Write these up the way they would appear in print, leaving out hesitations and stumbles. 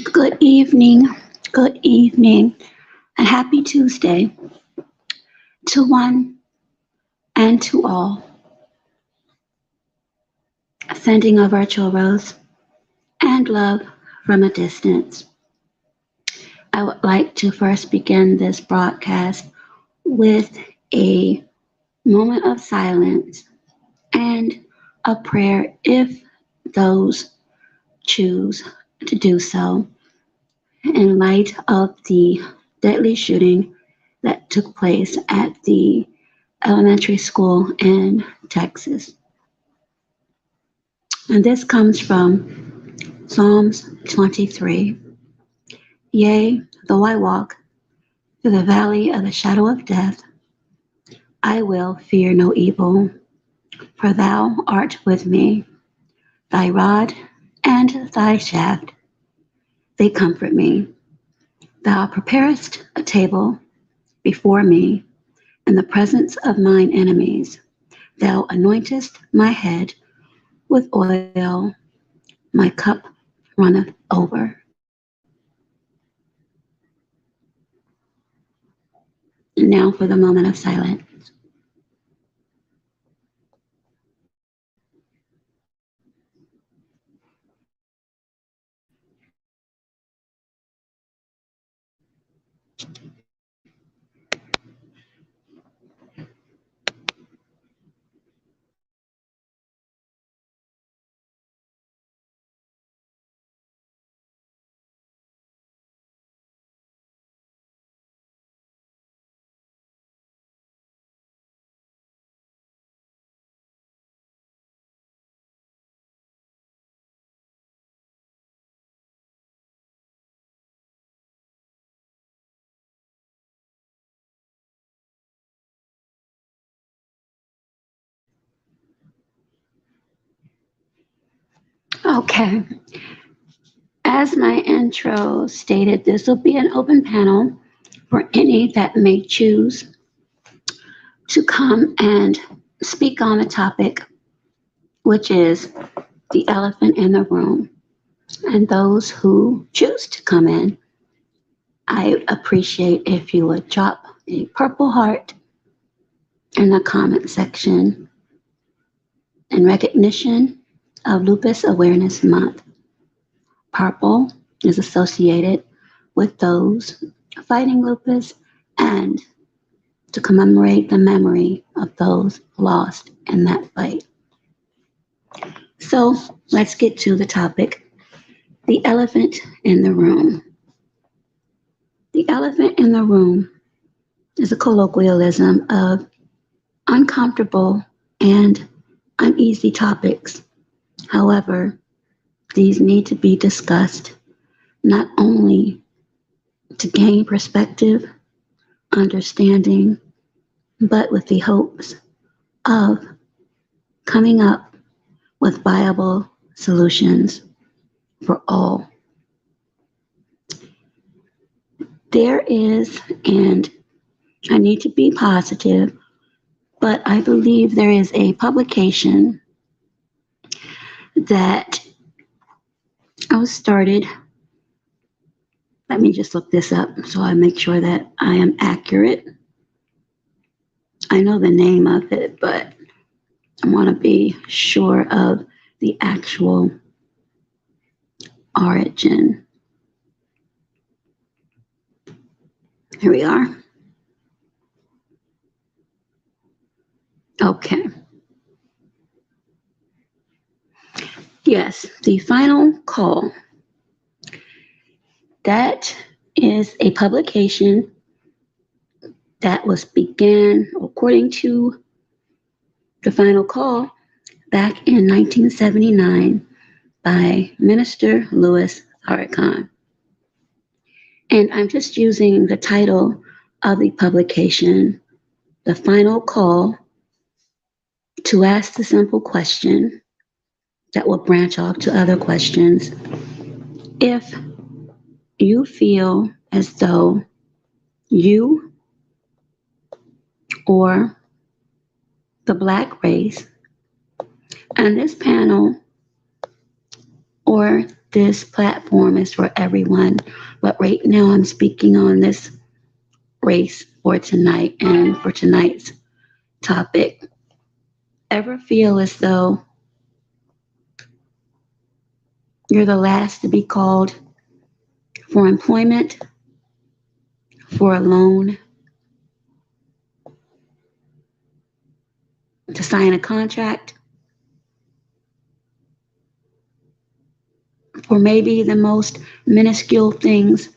Good good evening, and happy Tuesday to one and to all. Sending a virtual rose and love from a distance. I would like to first begin this broadcast with a moment of silence and a prayer if those choose to do so in light of the deadly shooting that took place at the elementary school in Texas. And this comes from Psalms 23. Yea, though I walk through the valley of the shadow of death, I will fear no evil, for thou art with me. Thy rod and thy shaft, they comfort me. Thou preparest a table before me in the presence of mine enemies. Thou anointest my head with oil, my cup runneth over. And now for the moment of silence. Okay, as my intro stated, this will be an open panel for any that may choose to come and speak on the topic, which is the elephant in the room. And those who choose to come in, I would appreciate if you would drop a purple heart in the comment section in recognition of Lupus Awareness Month. Purple is associated with those fighting lupus and to commemorate the memory of those lost in that fight. So let's get to the topic, the elephant in the room. The elephant in the room is a colloquialism of uncomfortable and uneasy topics. However, these need to be discussed not only to gain perspective, understanding, but with the hopes of coming up with viable solutions for all. There is, and I need to be positive, but I believe there is a publication that I was started. Let me just look this up so I make sure that I am accurate. I know the name of it, but I want to be sure of the actual origin. Here we are. Okay. Yes, the final call. That is a publication that was began according to the final call back in 1979 by Minister Louis Farrakhan. And I'm just using the title of the publication, The Final Call, to ask the simple question that will branch off to other questions. If you feel as though you or the Black race and this panel or this platform is for everyone. But right now, I'm speaking on this race for tonight and for tonight's topic. Ever feel as though you're the last to be called for employment, for a loan, to sign a contract, for maybe the most minuscule things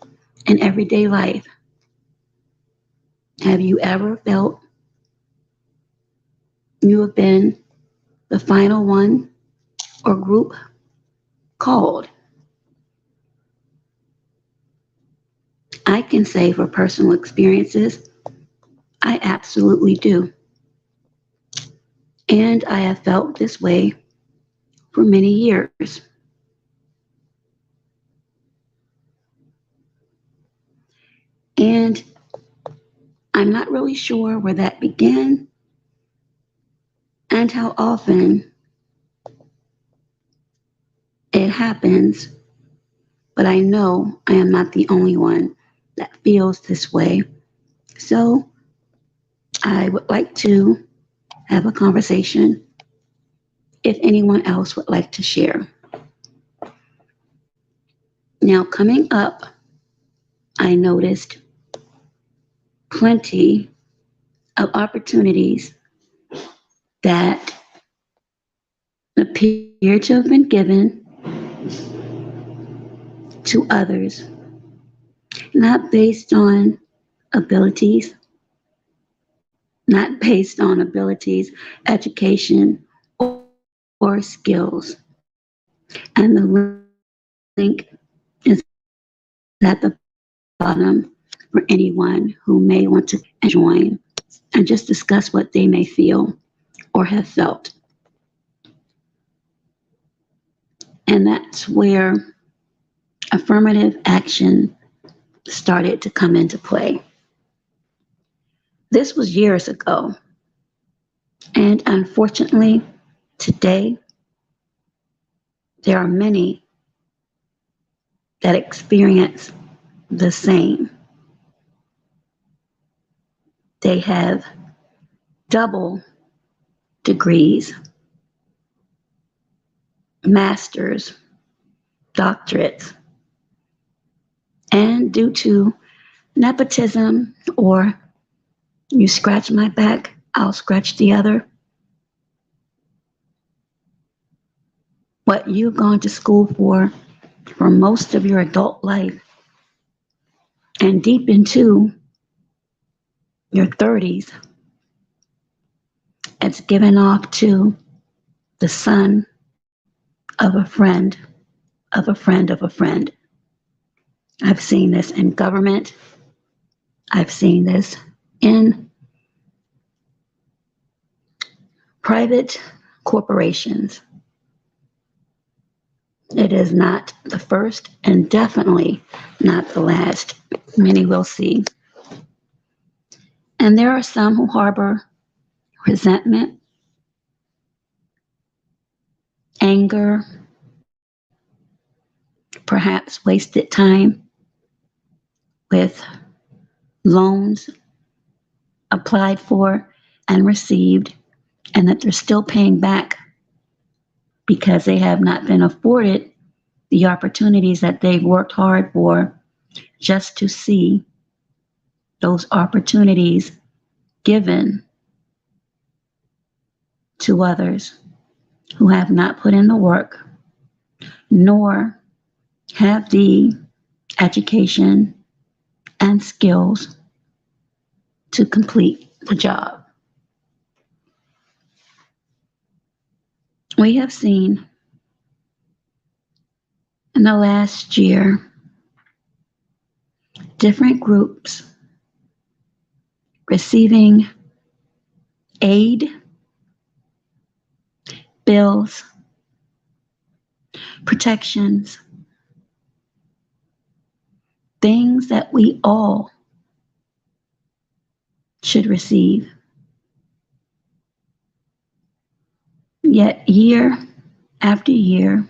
in everyday life? Have you ever felt you have been the final one or group called? I can say for personal experiences, I absolutely do. And I have felt this way for many years. And I'm not really sure where that began and how often it happens, but I know I am not the only one that feels this way. So I would like to have a conversation if anyone else would like to share. Now, coming up, I noticed plenty of opportunities that appear to have been given to others, not based on abilities, not based on abilities, education, or skills. And the link is at the bottom for anyone who may want to join and just discuss what they may feel or have felt. And that's where affirmative action started to come into play. This was years ago. And unfortunately, today, there are many that experience the same. They have double degrees, masters, doctorates, and due to nepotism or you scratch my back, I'll scratch the other, what you've gone to school for most of your adult life and deep into your 30s, it's given off to the son of a friend, of a friend, of a friend. I've seen this in government. I've seen this in private corporations. It is not the first and definitely not the last. Many will see. And there are some who harbor resentment, anger, perhaps wasted time with loans applied for and received, and that they're still paying back because they have not been afforded the opportunities that they've worked hard for, just to see those opportunities given to others who have not put in the work, nor have the education and skills to complete the job. We have seen in the last year different groups receiving aid, bills, protections, things that we all should receive. Yet year after year,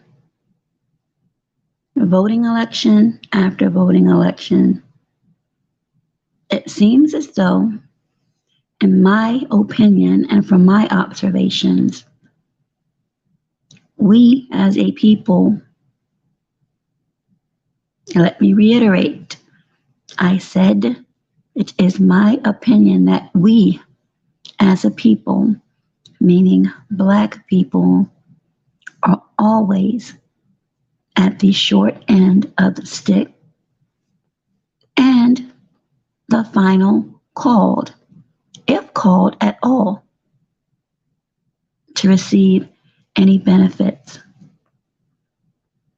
voting election after voting election, it seems as though, in my opinion and from my observations, we as a people, let me reiterate, I said it is my opinion that we as a people, meaning Black people, are always at the short end of the stick and the final called, if called at all, to receive any benefits.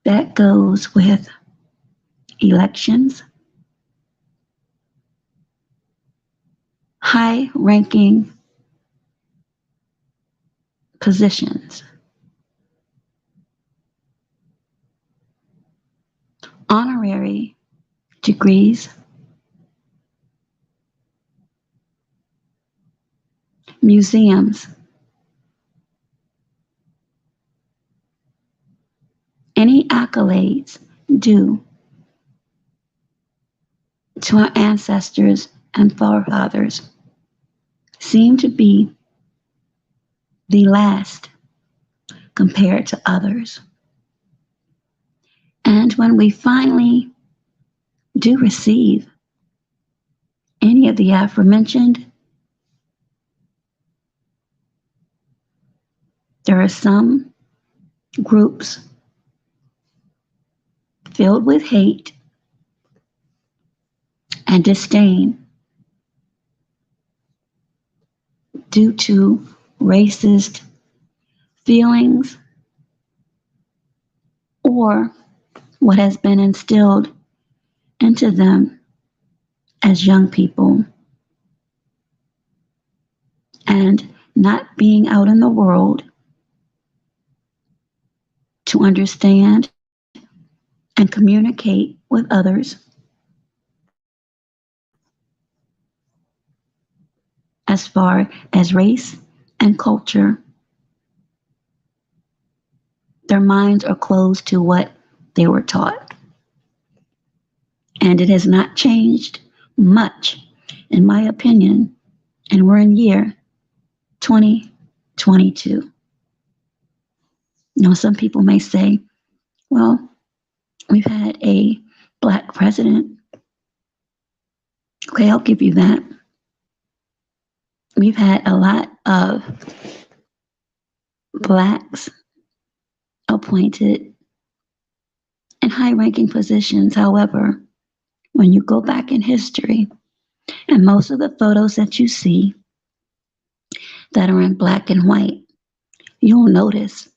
That goes with elections, high ranking positions, honorary degrees, museums, any accolades due to our ancestors and forefathers seem to be the last compared to others. And when we finally do receive any of the aforementioned, there are some groups filled with hate and disdain due to racist feelings or what has been instilled into them as young people, and not being out in the world to understand and communicate with others as far as race and culture. Their minds are closed to what they were taught. And it has not changed much, in my opinion, and we're in year 2022. Some people may say, well, we've had a Black president. Okay, I'll give you that. We've had a lot of Blacks appointed in high-ranking positions. However, when you go back in history, and most of the photos that you see that are in black and white, you'll notice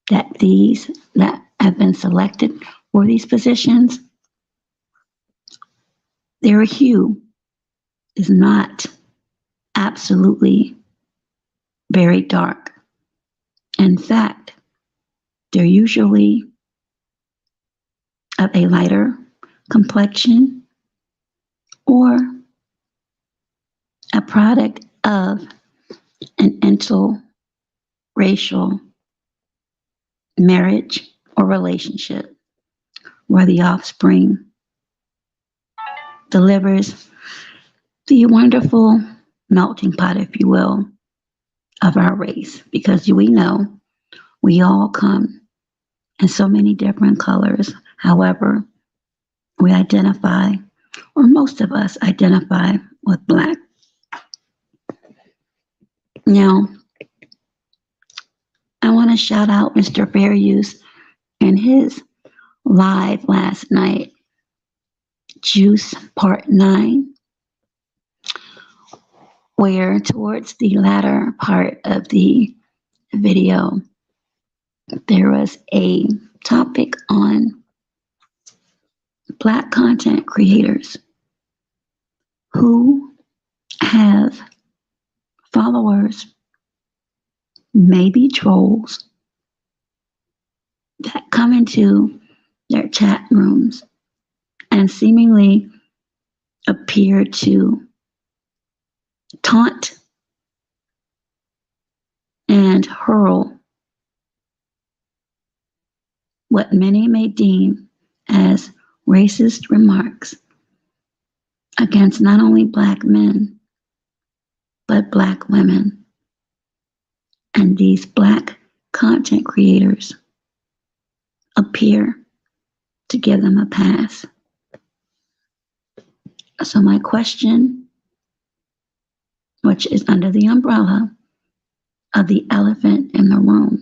that these that have been selected for these positions, their hue is not absolutely very dark. In fact, they're usually of a lighter complexion or a product of an interracial marriage or relationship where the offspring delivers the wonderful melting pot, if you will, of our race. Because we know we all come in so many different colors. However, we identify, or most of us identify, with Black. Now, I want to shout out Mr. Fairuse and his live last night, Juice Part 9, where towards the latter part of the video, there was a topic on Black content creators who have followers, maybe trolls, that come into their chat rooms and seemingly appear to taunt and hurl what many may deem as racist remarks against not only Black men, but Black women. And these Black content creators appear to give them a pass. So my question, which is under the umbrella of the elephant in the room,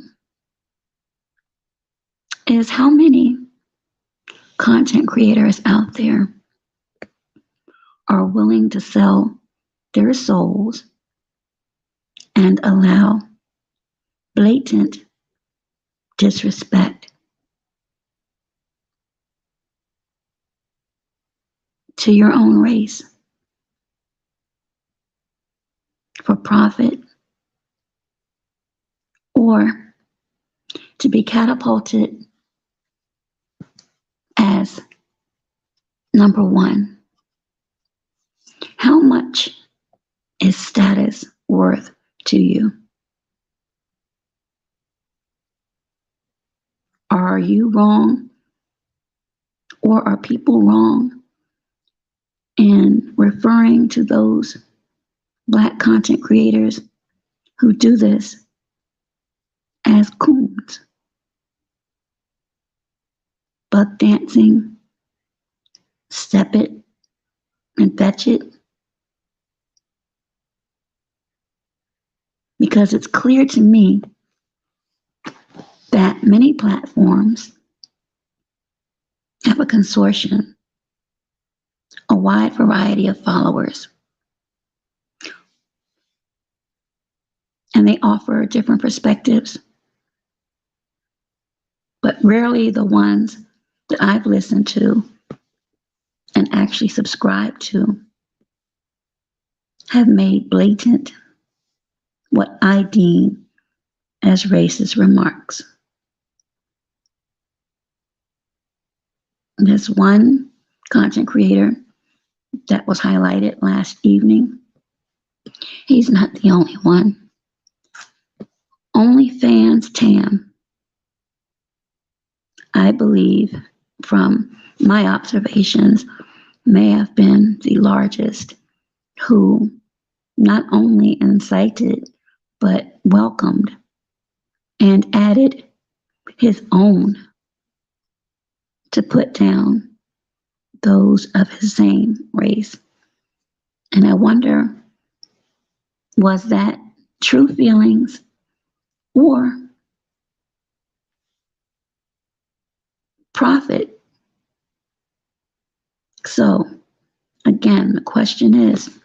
is how many content creators out there are willing to sell their souls and allow blatant disrespect to your own race for profit, or to be catapulted as number one. How much is status worth to you? Are you wrong, or are people wrong in referring to those Black content creators who do this as coons? Buck dancing, step it and fetch it. Because it's clear to me that many platforms have a consortium, a wide variety of followers, and they offer different perspectives, but rarely the ones that I've listened to and actually subscribed to have made blatant what I deem as racist remarks. There's one content creator that was highlighted last evening. He's not the only one. OnlyFans Tam, I believe, from my observations, may have been the largest who not only incited, but welcomed and added his own to put down those of his same race. And I wonder, was that true feelings or profit? So, again, the question is,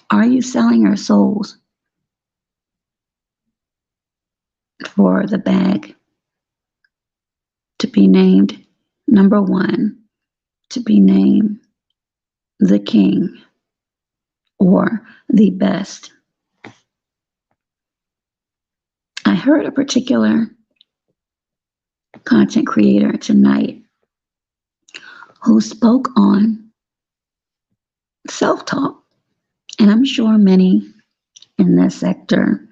are you selling your souls for the bag to be named number one, to be named the king or the best? I heard a particular content creator tonight who spoke on self-talk. And I'm sure many in this sector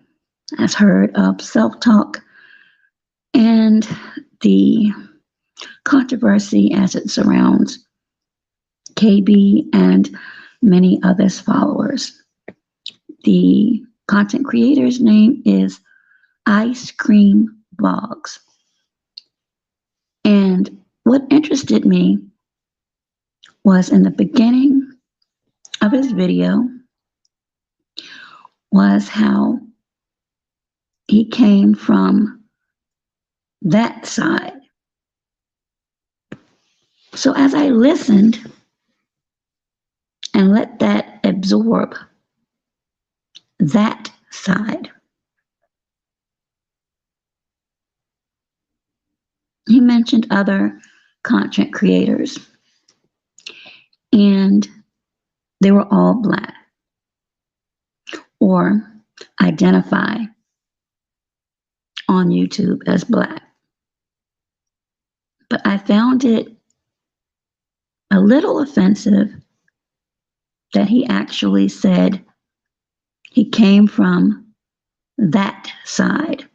has heard of self-talk and the controversy as it surrounds KB and many others followers. The content creator's name is Ice Cream Vlogs. And what interested me was in the beginning of his video was how he came from that side. So as I listened and let that absorb that side, he mentioned other content creators, and they were all Black or identify on YouTube as Black. But I found it a little offensive that he actually said he came from that side.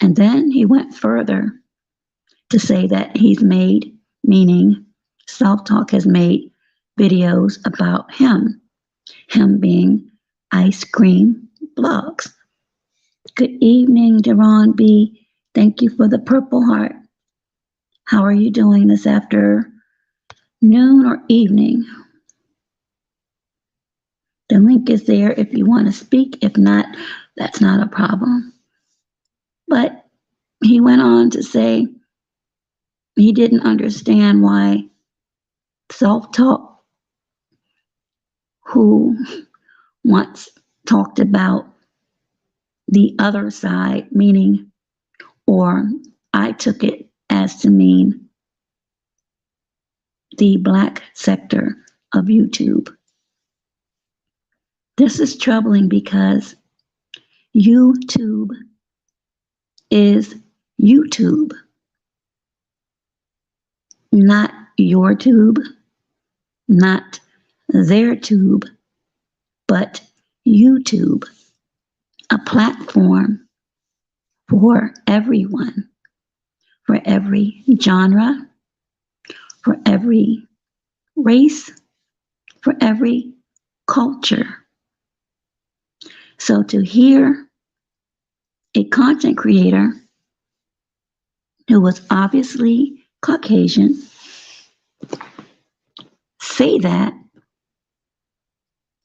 And then he went further to say that he's made, meaning self talk has made videos about him being ice cream blogs. Good evening, Deron B. Thank you for the Purple Heart. How are you doing this afternoon or evening? The link is there if you want to speak. If not, that's not a problem. But he went on to say he didn't understand why self-talk, who once talked about the other side, meaning, or I took it as to mean the black sector of YouTube. This is troubling because YouTube is YouTube, not your tube, not their tube, but YouTube, a platform for everyone, for every genre, for every race, for every culture. So to hear a content creator who was obviously Caucasian say that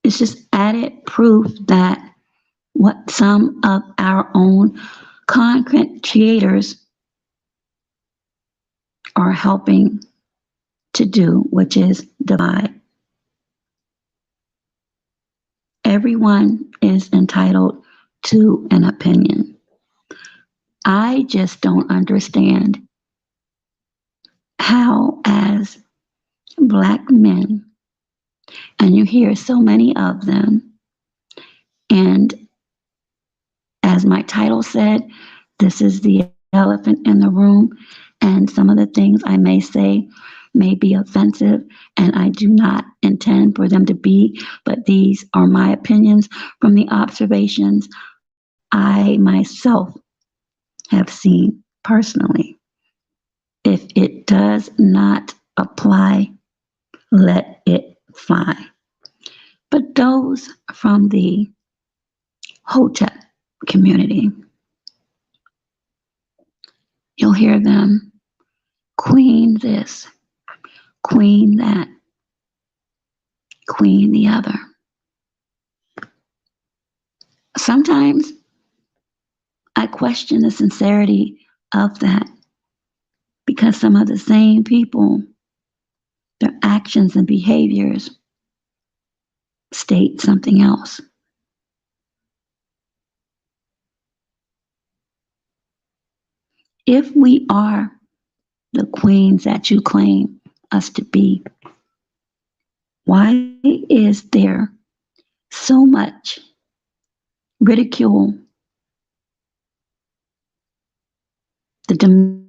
is just added proof that what some of our own content creators are helping to do, which is divide. Everyone is entitled to an opinion. I just don't understand how, as black men, and you hear so many of them, and as my title said, this is the elephant in the room, and some of the things I may say may be offensive, and I do not intend for them to be, but these are my opinions from the observations I myself have seen personally. If it does not apply, let it fly. But those from the Hotep community, you'll hear them queen this, queen that, queen the other. Sometimes I question the sincerity of that because some of the same people, their actions and behaviors state something else. If we are the queens that you claim us to be, why is there so much ridicule, the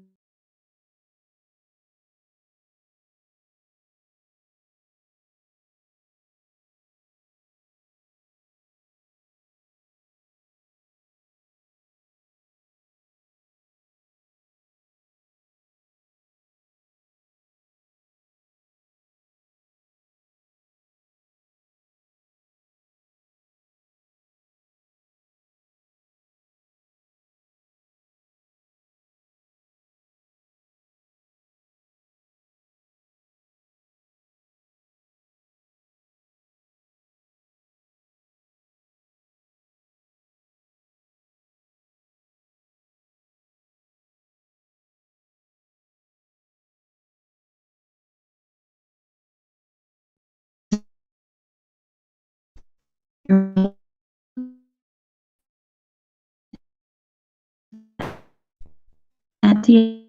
at the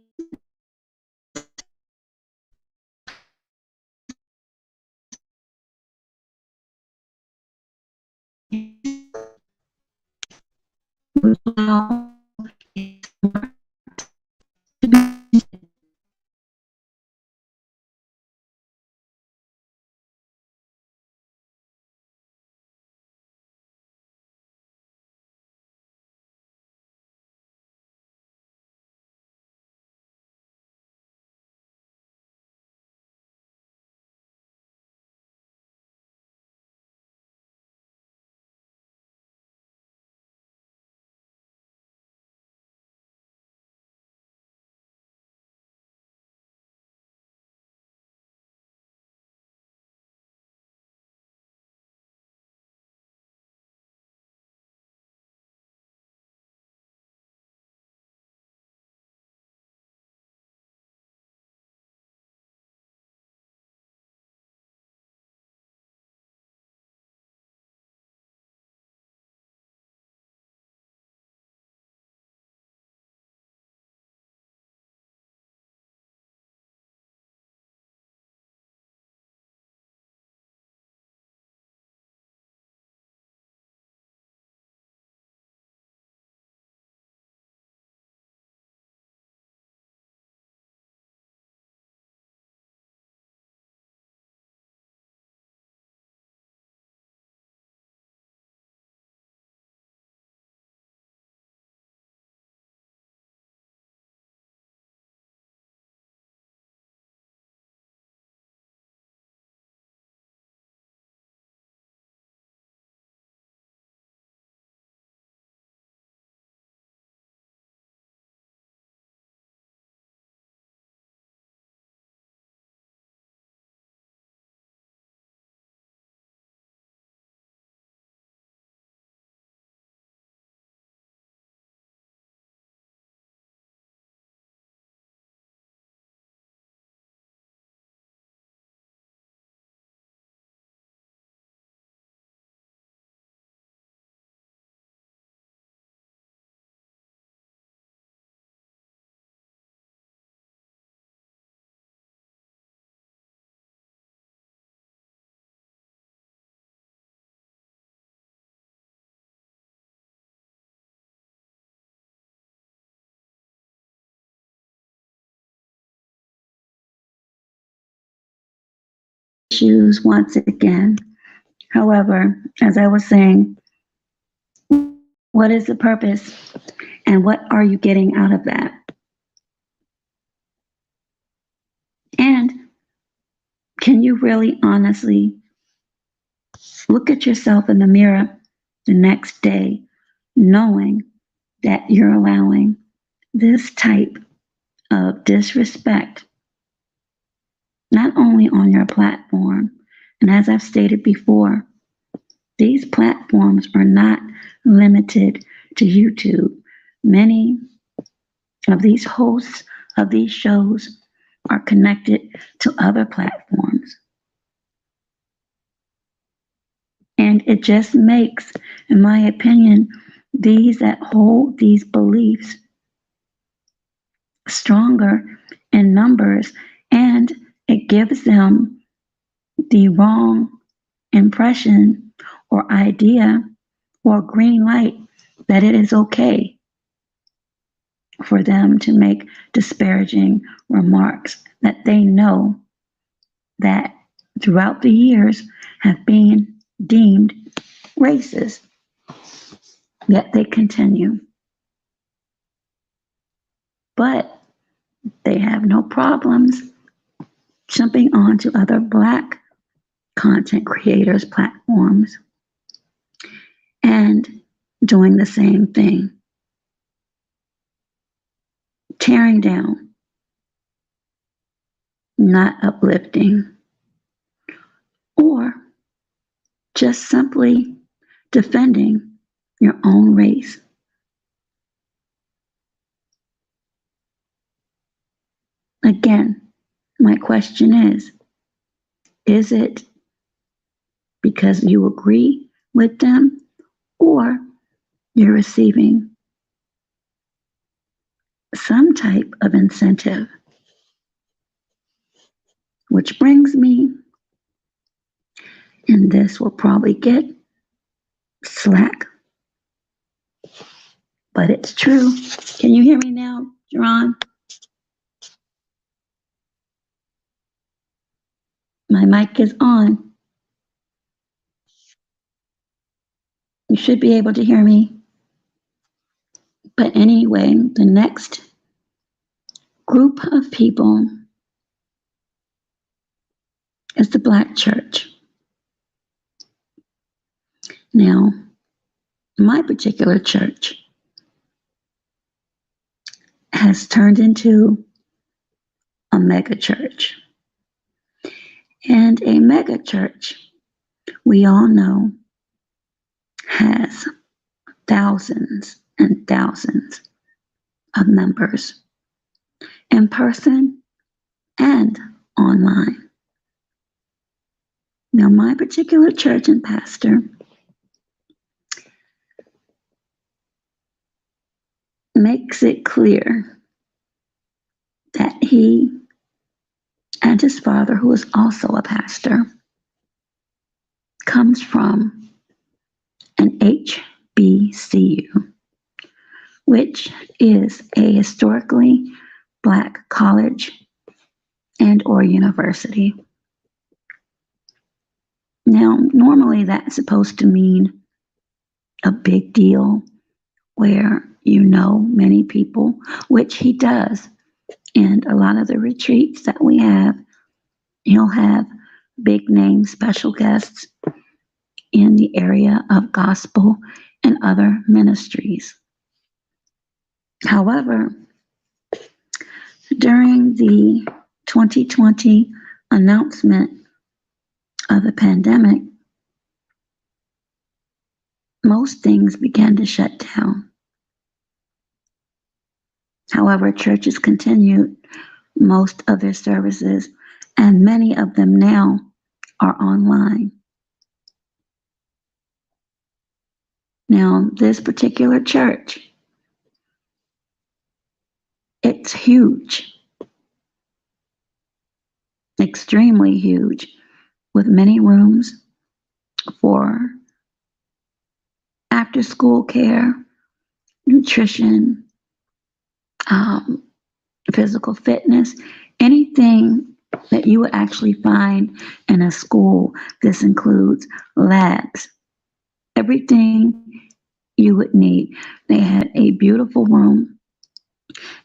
issues once again. However, as I was saying, what is the purpose and what are you getting out of that? And can you really honestly look at yourself in the mirror the next day knowing that you're allowing this type of disrespect not only on your platform, and as I've stated before, these platforms are not limited to YouTube. Many of these hosts of these shows are connected to other platforms. And it just makes, in my opinion, these that hold these beliefs stronger in numbers, and it gives them the wrong impression or idea or green light that it is okay for them to make disparaging remarks that they know that throughout the years have been deemed racist, yet they continue. But they have no problems jumping onto other Black content creators' platforms and doing the same thing, tearing down, not uplifting, or just simply defending your own race. Again, my question is it because you agree with them or you're receiving some type of incentive? Which brings me, and this will probably get slack, but it's true. Can you hear me now, Jerron? My mic is on. You should be able to hear me. But anyway, the next group of people is the Black church. Now, my particular church has turned into a mega church. And a mega church, we all know, has thousands and thousands of members in person and online. Now, my particular church and pastor makes it clear that he and his father, who is also a pastor, comes from an HBCU, which is a historically Black college and or university. Now, normally that's supposed to mean a big deal where you know many people, which he does. And a lot of the retreats that we have, he'll have big name special guests in the area of gospel and other ministries. However, during the 2020 announcement of the pandemic, most things began to shut down. However, churches continued most of their services, and many of them now are online. Now, this particular church, it's huge, extremely huge, with many rooms for after-school care, nutrition, physical fitness, anything that you would actually find in a school. This includes labs, everything you would need. They had a beautiful room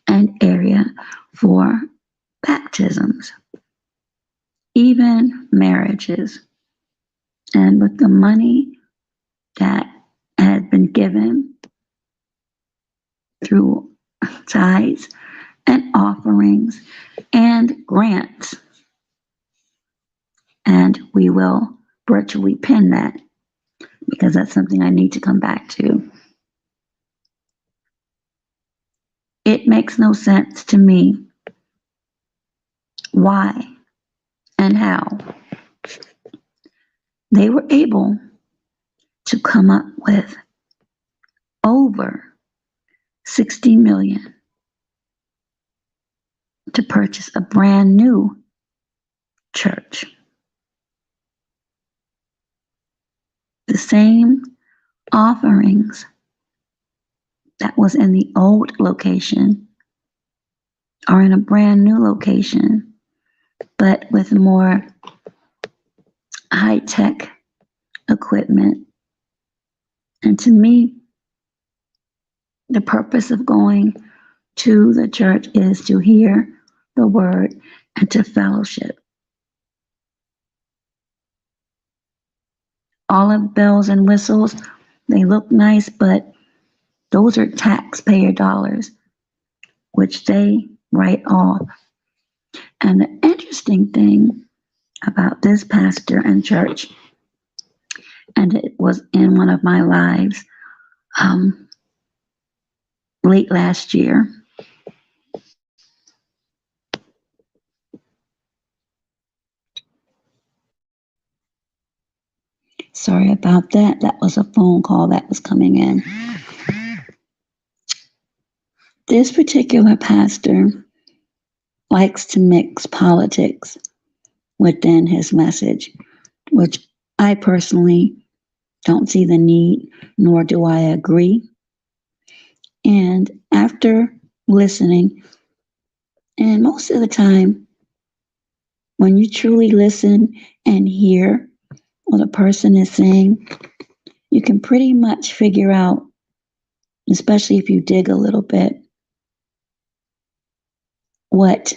and area for baptisms, even marriages. And with the money that had been given through tithes and offerings and grants, and we will virtually pin that because that's something I need to come back to. It makes no sense to me why and how they were able to come up with over 60 million to purchase a brand new church. The same offerings that was in the old location are in a brand new location, but with more high-tech equipment. And to me, the purpose of going to the church is to hear the word and to fellowship. All of bells and whistles, they look nice, but those are taxpayer dollars, which they write off. And the interesting thing about this pastor and church, and it was in one of my lives late last year. Sorry about that. That was a phone call that was coming in. This particular pastor likes to mix politics within his message, which I personally don't see the need, nor do I agree. And after listening, and most of the time, when you truly listen and hear what a person is saying, you can pretty much figure out, especially if you dig a little bit, what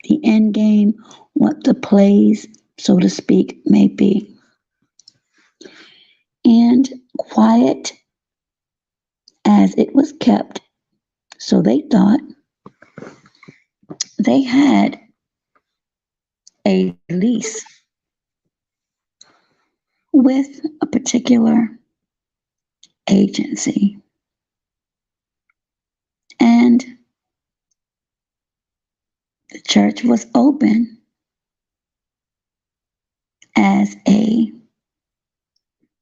the end game, what the plays, so to speak, may be. And quiet as it was kept, so they thought they had a lease with a particular agency. And the church was open as a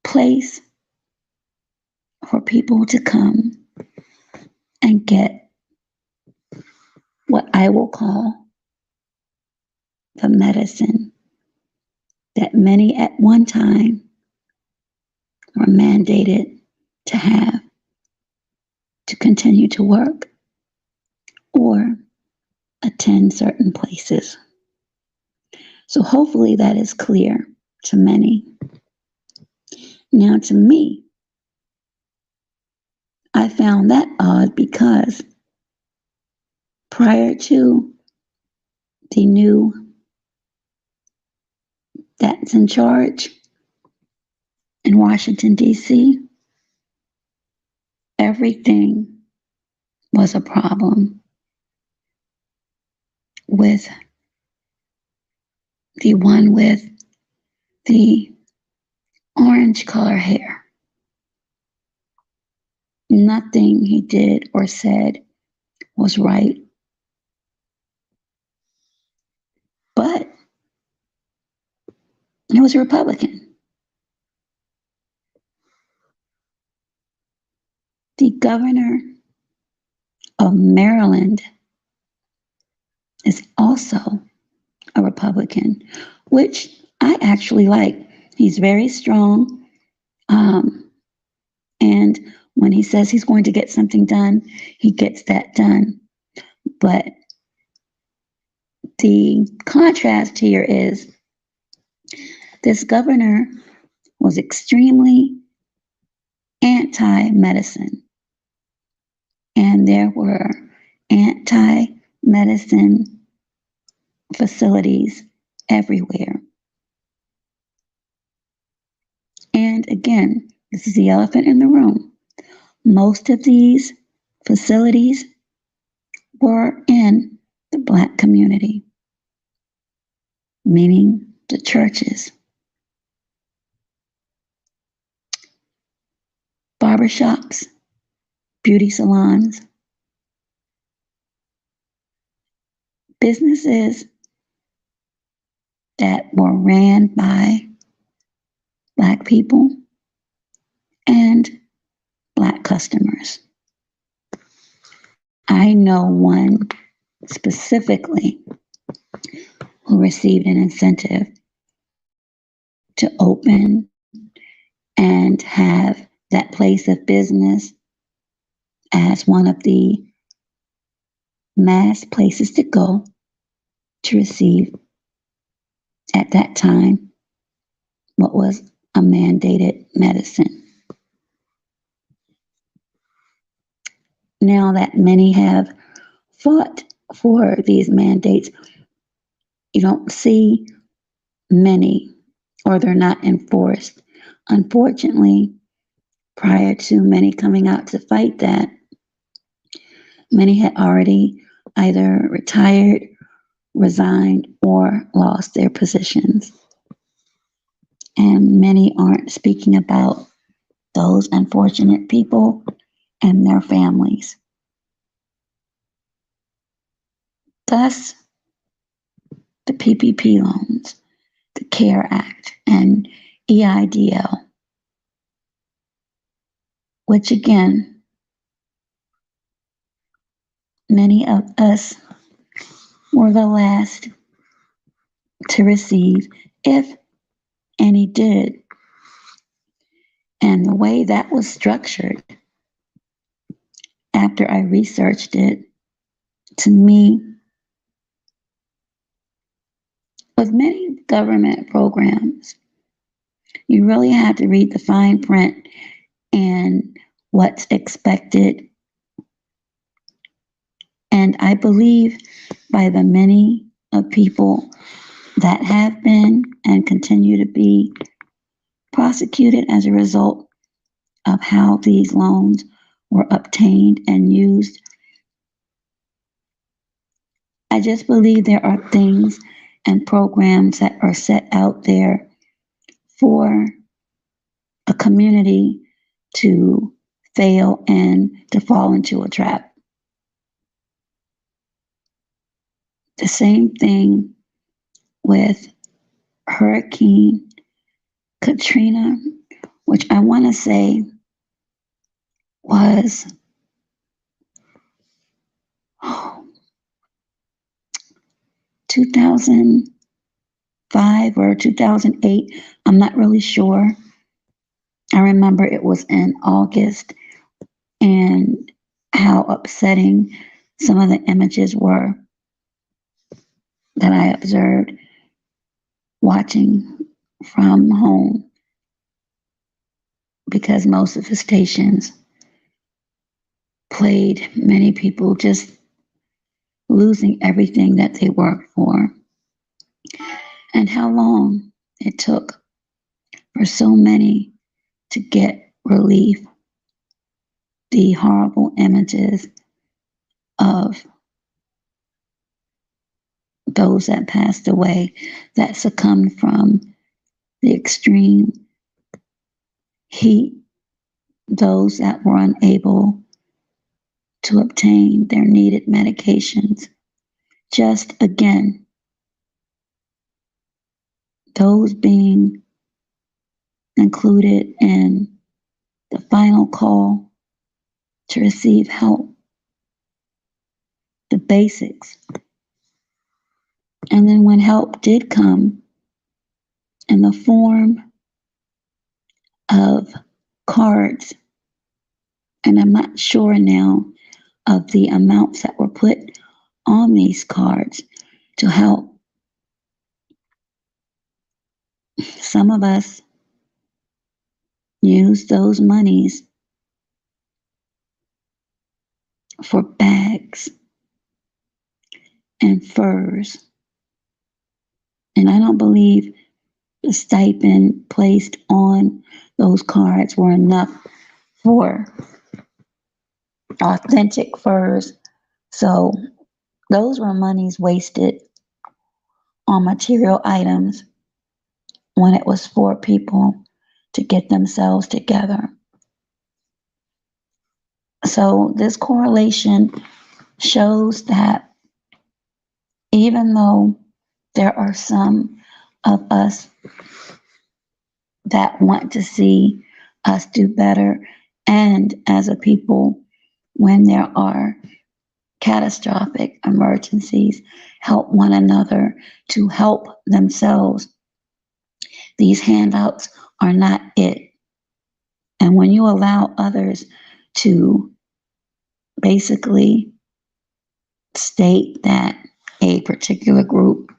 place for people to come and get what I will call the medicine that many at one time were mandated to have to continue to work or attend certain places. So hopefully that is clear to many. Now, to me, I found that odd because prior to the new that's in charge in Washington, D.C., everything was a problem with the one with the orange color hair. Nothing he did or said was right. But he was a Republican. The governor of Maryland is also a Republican, which I actually like. He's very strong. And when he says he's going to get something done, he gets that done. But the contrast here is this governor was extremely anti-medicine, and there were anti-medicine facilities everywhere. And again, this is the elephant in the room. Most of these facilities were in the Black community, meaning the churches, barbershops, beauty salons, businesses that were ran by Black people and Black customers. I know one specifically who received an incentive to open and have that place of business as one of the mass places to go to receive, at that time, what was a mandated medicine. Now that many have fought for these mandates, you don't see many, or they're not enforced. Unfortunately, prior to many coming out to fight that, many had already either retired, resigned, or lost their positions. And many aren't speaking about those unfortunate people and their families. Thus, the PPP loans, the CARE Act, and EIDL, which again, many of us were the last to receive, if any did. And the way that was structured, after I researched it, to me, with many government programs, you really have to read the fine print and what's expected. And I believe by the many of people that have been and continue to be prosecuted as a result of how these loans were obtained and used, I just believe there are things and programs that are set out there for a community to fail and to fall into a trap. The same thing with Hurricane Katrina, which I want to say was 2005 or 2008. I'm not really sure. I remember it was in August, and how upsetting some of the images were that I observed watching from home, because most of the stations played many people just losing everything that they worked for, and how long it took for so many to get relief. The horrible images of those that passed away, that succumbed from the extreme heat, those that were unable to obtain their needed medications. Just again, those being included in the final call to receive help, the basics. And then when help did come in the form of cards, and I'm not sure now of the amounts that were put on these cards, to help. Some of us use those monies for bags and furs. And I don't believe the stipend placed on those cards were enough for authentic furs. So those were monies wasted on material items when it was for people to get themselves together. So this correlation shows that even though there are some of us that want to see us do better, and as a people, when there are catastrophic emergencies, help one another to help themselves. These handouts are not it. And when you allow others to basically state that a particular group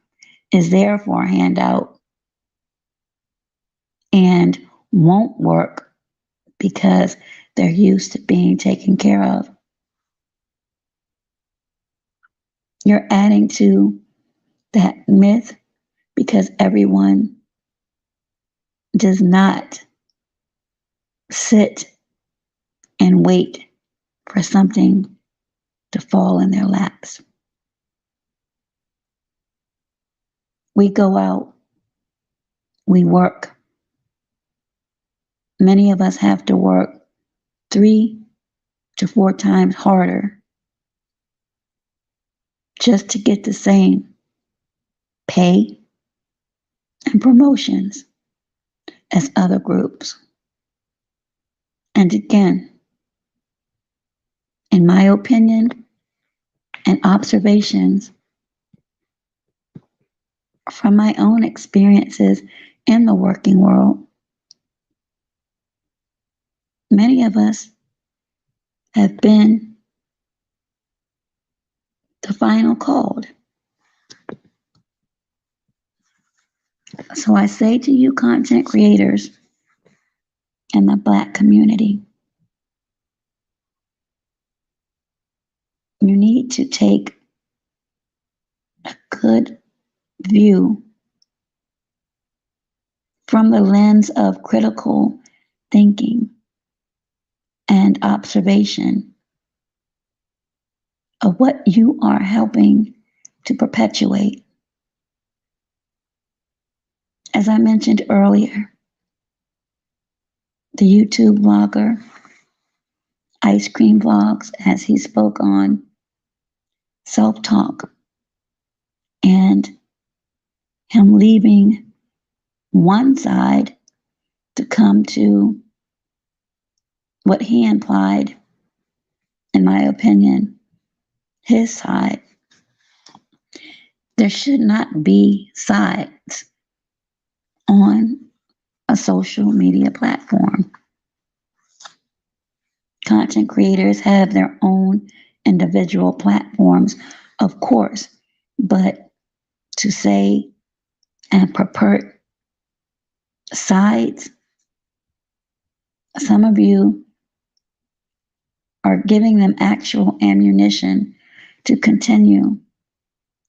is there for a handout and won't work because they're used to being taken care of, you're adding to that myth because everyone does not sit and wait for something to fall in their laps. We go out, we work. Many of us have to work 3 to 4 times harder just to get the same pay and promotions as other groups. And again, in my opinion and observations from my own experiences in the working world, many of us have been the final called. So I say to you, content creators in the Black community, you need to take a good view from the lens of critical thinking and observation of what you are helping to perpetuate. As I mentioned earlier, the YouTube vlogger, Ice Cream Vlogs, as he spoke on self-talk and him leaving one side to come to what he implied, in my opinion, his side. There should not be sides on a social media platform. Content creators have their own individual platforms, of course, but to say and purport sides, some of you are giving them actual ammunition to continue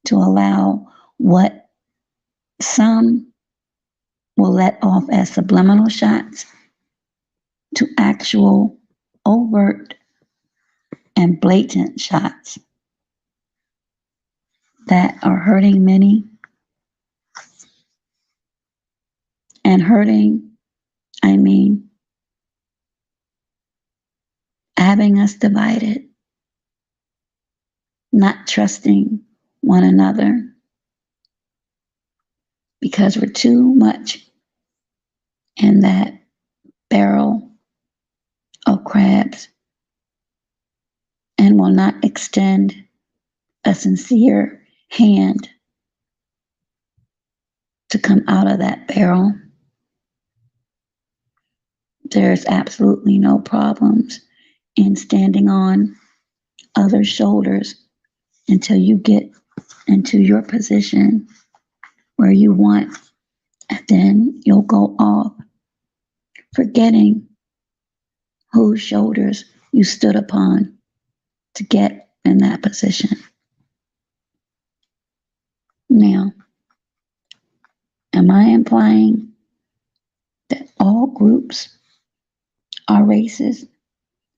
to allow what some will let off as subliminal shots to actual overt and blatant shots that are hurting many and hurting, I mean, having us divided, not trusting one another because we're too much in that barrel of crabs and will not extend a sincere hand to come out of that barrel. There's absolutely no problems in standing on others' shoulders until you get into your position where you want, and then you'll go off, forgetting whose shoulders you stood upon to get in that position. Now, am I implying that all groups are racist?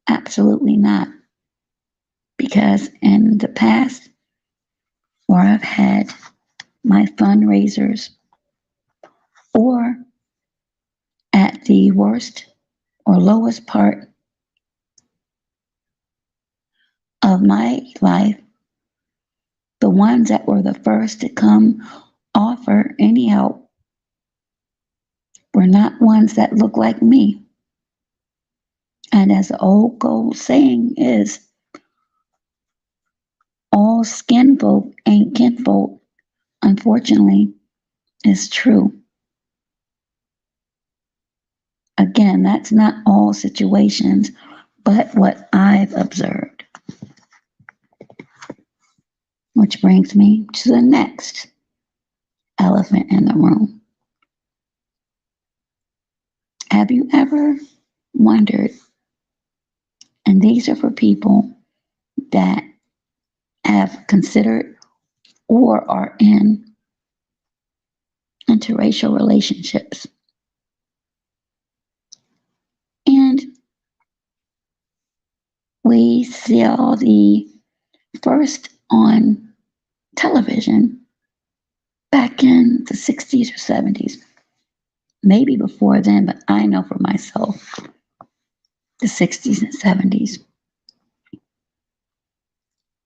Absolutely not. Because in the past, where I've had my fundraisers, or at the worst or lowest part of my life, the ones that were the first to come offer any help were not ones that looked like me. And as the old gold saying is, all skin folk ain't kinfolk, unfortunately, is true. Again, that's not all situations, but what I've observed. Which brings me to the next elephant in the room. Have you ever wondered, and these are for people that have considered or are in interracial relationships, and we saw the first on television back in the 60s or 70s, maybe before then, but I know for myself, the 60s and 70s.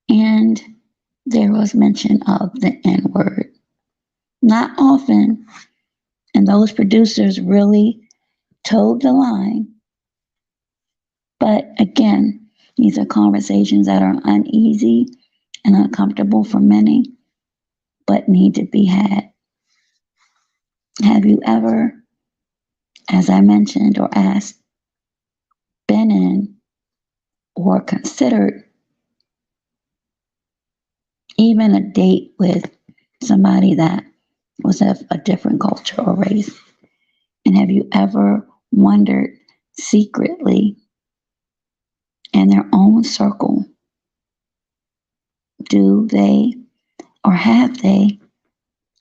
And there was mention of the N word. Not often, and those producers really toed the line. But again, these are conversations that are uneasy and uncomfortable for many, but need to be had. Have you ever, as I mentioned or asked, been in or considered even a date with somebody that was of a different culture or race? And have you ever wondered secretly in their own circle, do they or have they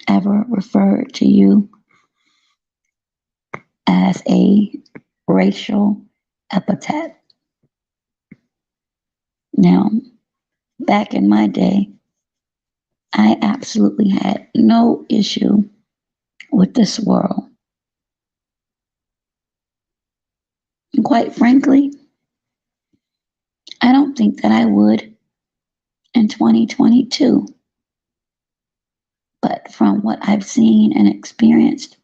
ever referred to you as a racial epithet? Now, back in my day, I absolutely had no issue with this world. And quite frankly, I don't think that I would in 2022. But from what I've seen and experienced,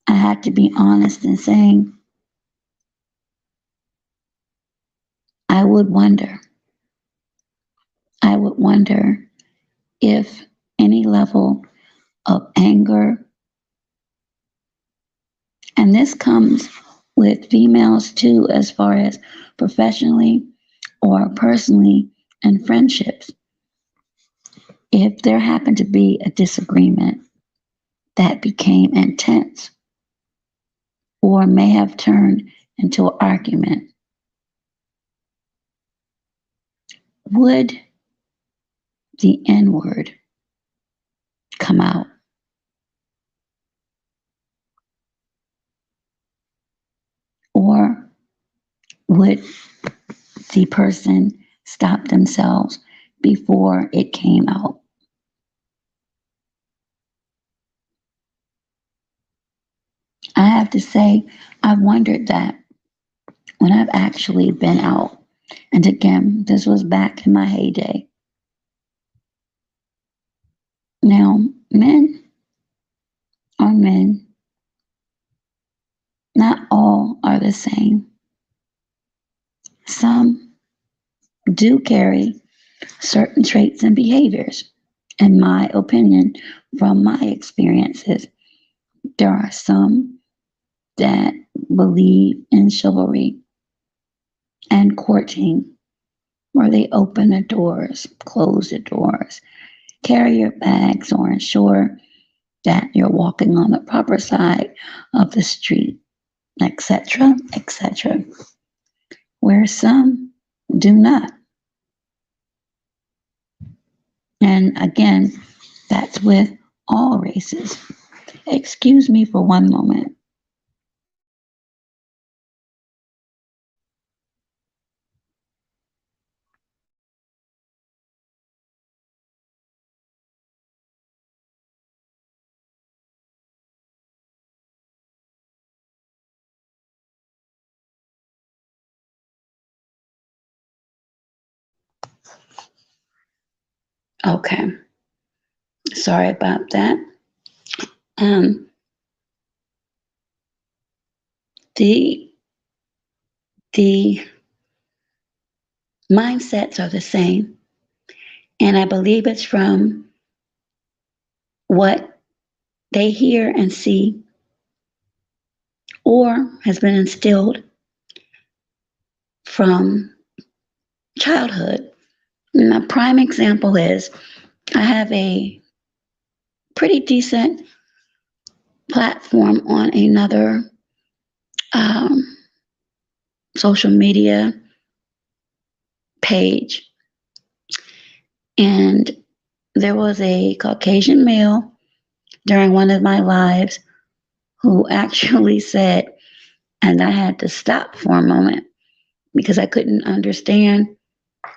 I had to be honest in saying I would wonder. I would wonder if any level of anger, and this comes with females too, as far as professionally or personally in friendships. If there happened to be a disagreement that became intense or may have turned into an argument, would the N word come out? Or would the person stop themselves before it came out? I have to say, I've wondered that when I've actually been out. And again, this was back in my heyday. Now, men are men. Not all are the same. Some do carry certain traits and behaviors. In my opinion, from my experiences, there are some that believe in chivalry and courting where they open the doors, close the doors, carry your bags, or ensure that you're walking on the proper side of the street, etc., etc., where some do not. And again, that's with all races. Excuse me for one moment. Okay, sorry about that. Um, the the mindsets are the same, and I believe it's from what they hear and see, or has been instilled from childhood. And a prime example is I have a pretty decent platform on another um, social media page, and there was a Caucasian male during one of my lives who actually said, and I had to stop for a moment because I couldn't understand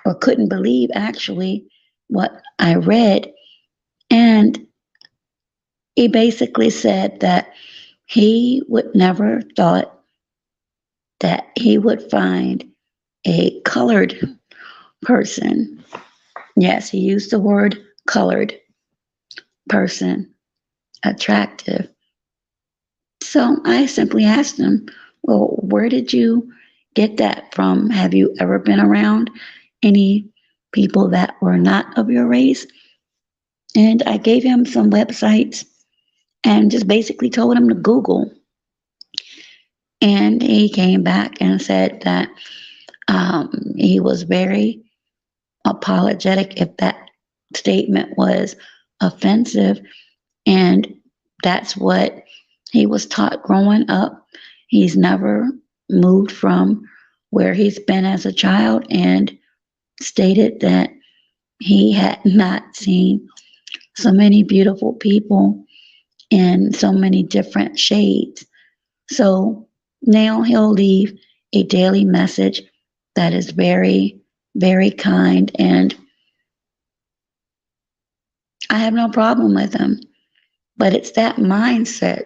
or couldn't believe actually what I read. And he basically said that he would never thought that he would find a colored person. Yes, he used the word colored person attractive. So I simply asked him, well, where did you get that from? Have you ever been around any people that were not of your race? And I gave him some websites and just basically told him to Google. And he came back and said that he was very apologetic if that statement was offensive. And that's what he was taught growing up. He's never moved from where he's been as a child, and stated that he had not seen so many beautiful people in so many different shades. So now he'll leave a daily message that is very, very kind, and I have no problem with him. But it's that mindset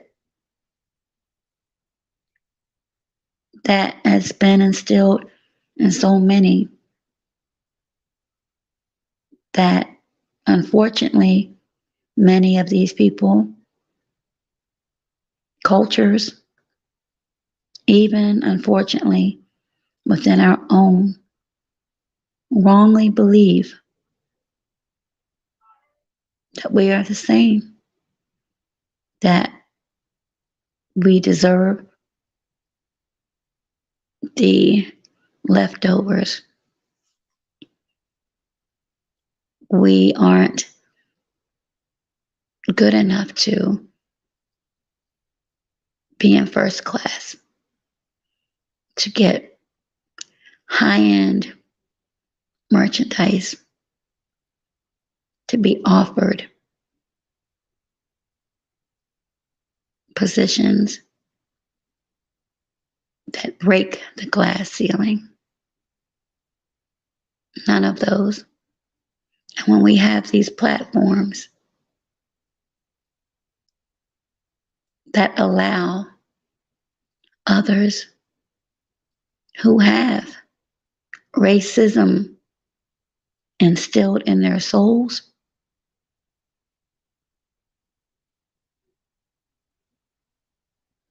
that has been instilled in so many that unfortunately many of these people, cultures, even unfortunately within our own, wrongly believe that we are the same, that we deserve the leftovers. We aren't good enough to be in first class, to get high end merchandise, to be offered positions that break the glass ceiling. None of those. And when we have these platforms that allow others who have racism instilled in their souls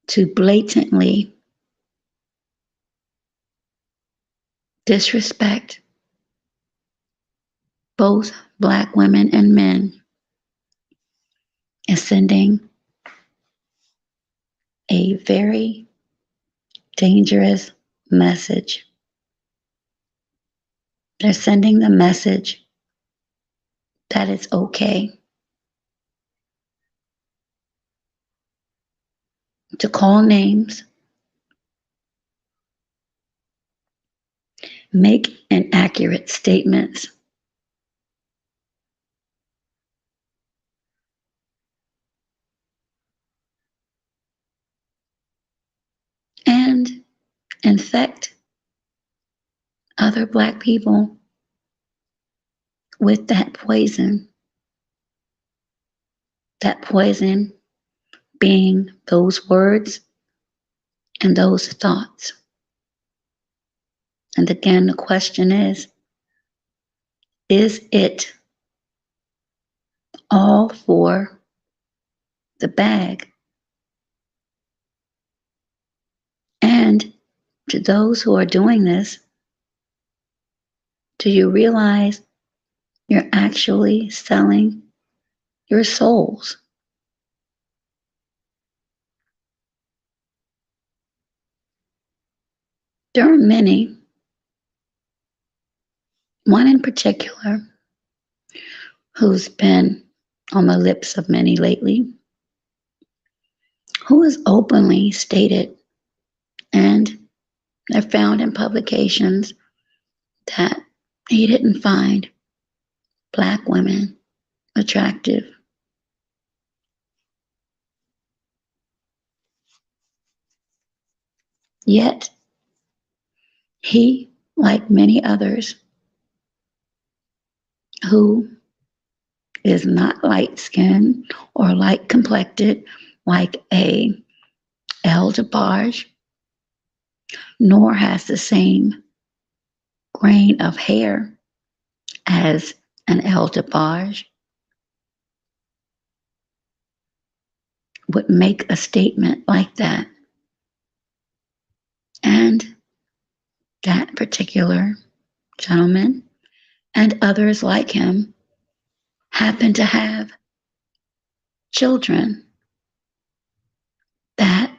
to blatantly disrespect both Black women and men, is sending a very dangerous message They're sending the message that it's okay to call names, make inaccurate statements, and infect other Black people with that poison. That poison being those words and those thoughts. And again, the question is it all for the bag? And to those who are doing this, do you realize you're actually selling your souls? There are many, one in particular, who's been on the lips of many lately, who has openly stated, and they're found in publications, that he didn't find Black women attractive. Yet, he, like many others, who is not light skinned or light complected like a El DeBarge, nor has the same grain of hair as an El DeBarge, would make a statement like that. And that particular gentleman and others like him happen to have children that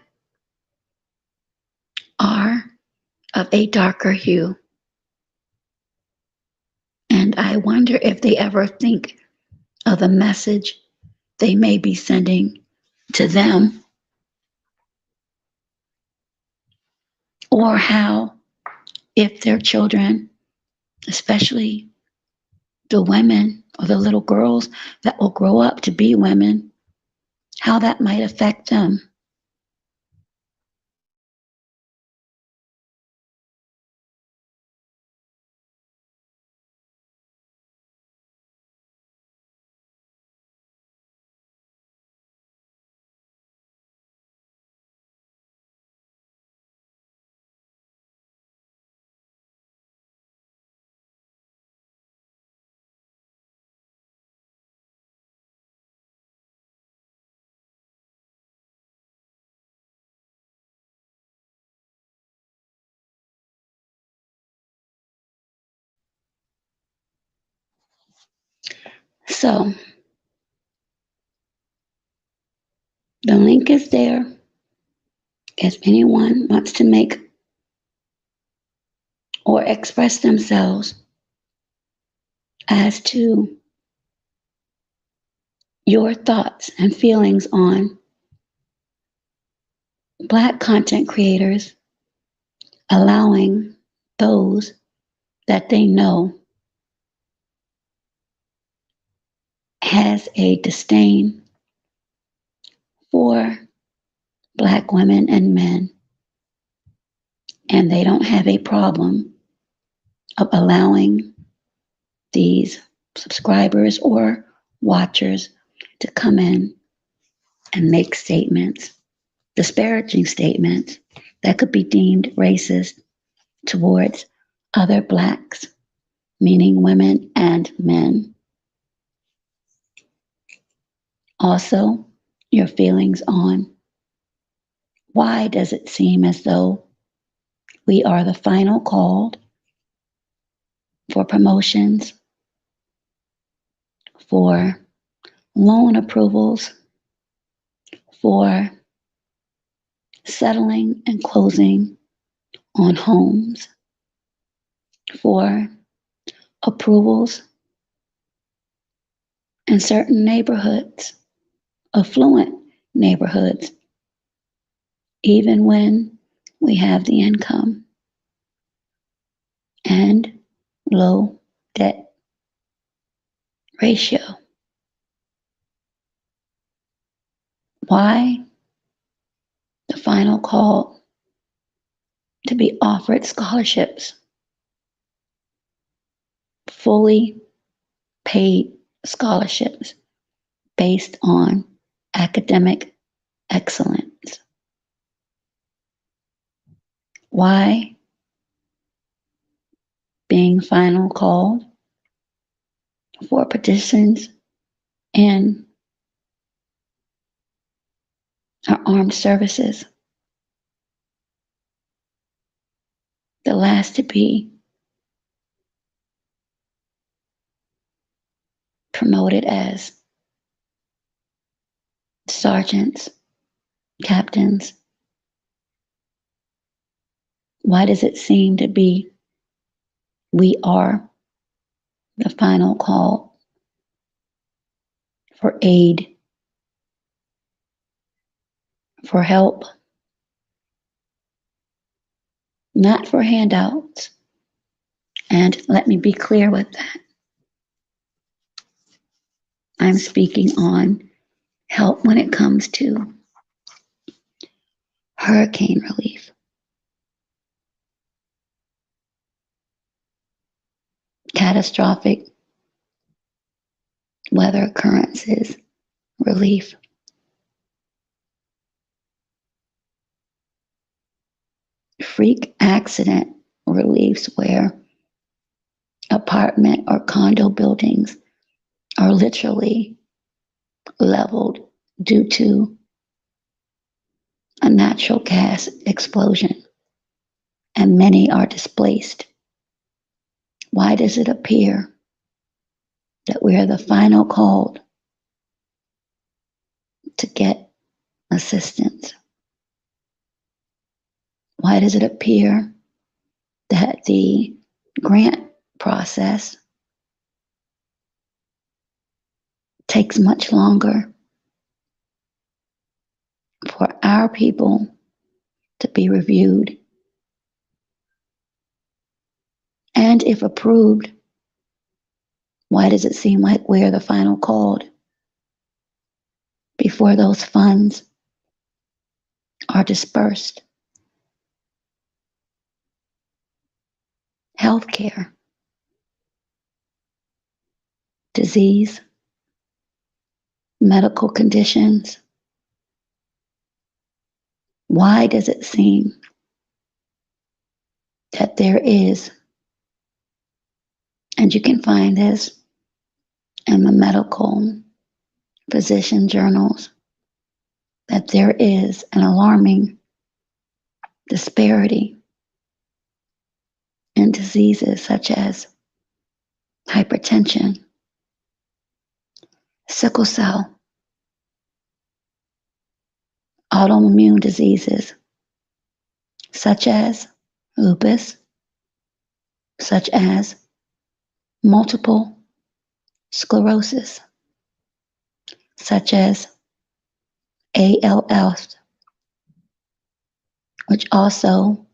are of a darker hue. And I wonder if they ever think of the message they may be sending to them, or how, if their children, especially the women or the little girls that will grow up to be women, how that might affect them. So the link is there. If anyone wants to make or express themselves as to your thoughts and feelings on Black content creators allowing those that they know has a disdain for Black women and men, and they don't have a problem of allowing these subscribers or watchers to come in and make statements, disparaging statements that could be deemed racist towards other Blacks, meaning women and men. Also, your feelings on why does it seem as though we are the final call for promotions, for loan approvals, for settling and closing on homes, for approvals in certain neighborhoods, affluent neighborhoods, even when we have the income and low debt ratio. Why the final call to be offered scholarships, fully paid scholarships based on academic excellence? Why being final called for petitions in our armed services, the last to be promoted as sergeants, captains? Why does it seem to be we are the final call for aid, for help, not for handouts? And let me be clear with that. I'm speaking on help when it comes to hurricane relief, catastrophic weather occurrences relief, freak accident reliefs where apartment or condo buildings are literally leveled due to a natural gas explosion and many are displaced. Why does it appear that we are the final called to get assistance? Why does it appear that the grant process takes much longer for our people to be reviewed? And if approved, why does it seem like we're the final called before those funds are dispersed? Healthcare, disease, medical conditions. Why does it seem that there is, and you can find this in the medical physician journals, that there is an alarming disparity in diseases such as hypertension, sickle cell, autoimmune diseases such as lupus, such as multiple sclerosis, such as ALS, which also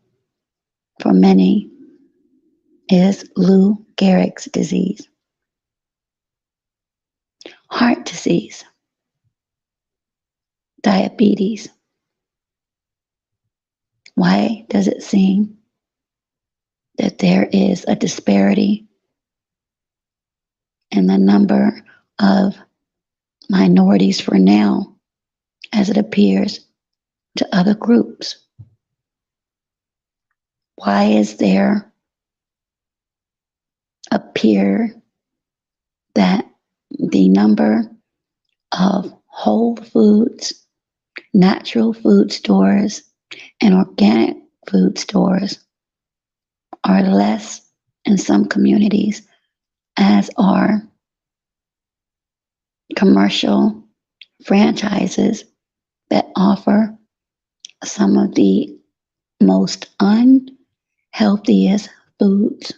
for many is Lou Gehrig's disease, heart disease, diabetes. Why does it seem that there is a disparity in the number of minorities for now as it appears to other groups? Why is there appear that the number of whole foods, natural food stores, and organic food stores are less in some communities as are commercial franchises that offer some of the most unhealthiest foods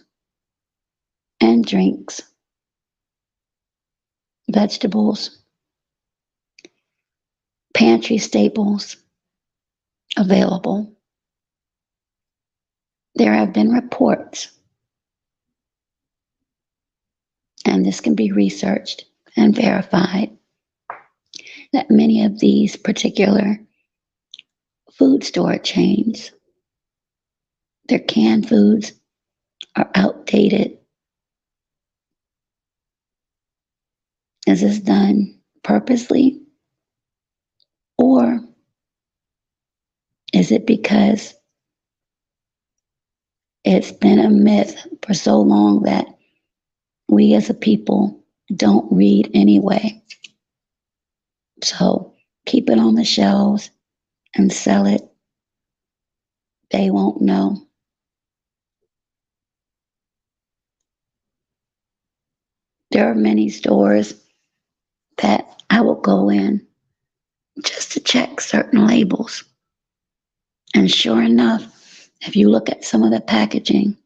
and drinks, vegetables, pantry staples available. There have been reports, and this can be researched and verified, that many of these particular food store chains, their canned foods are outdated. Is this done purposely? Or is it because it's been a myth for so long that we as a people don't read anyway? So keep it on the shelves and sell it. They won't know. There are many stores that I will go in just to check certain labels. And sure enough, if you look at some of the packaging,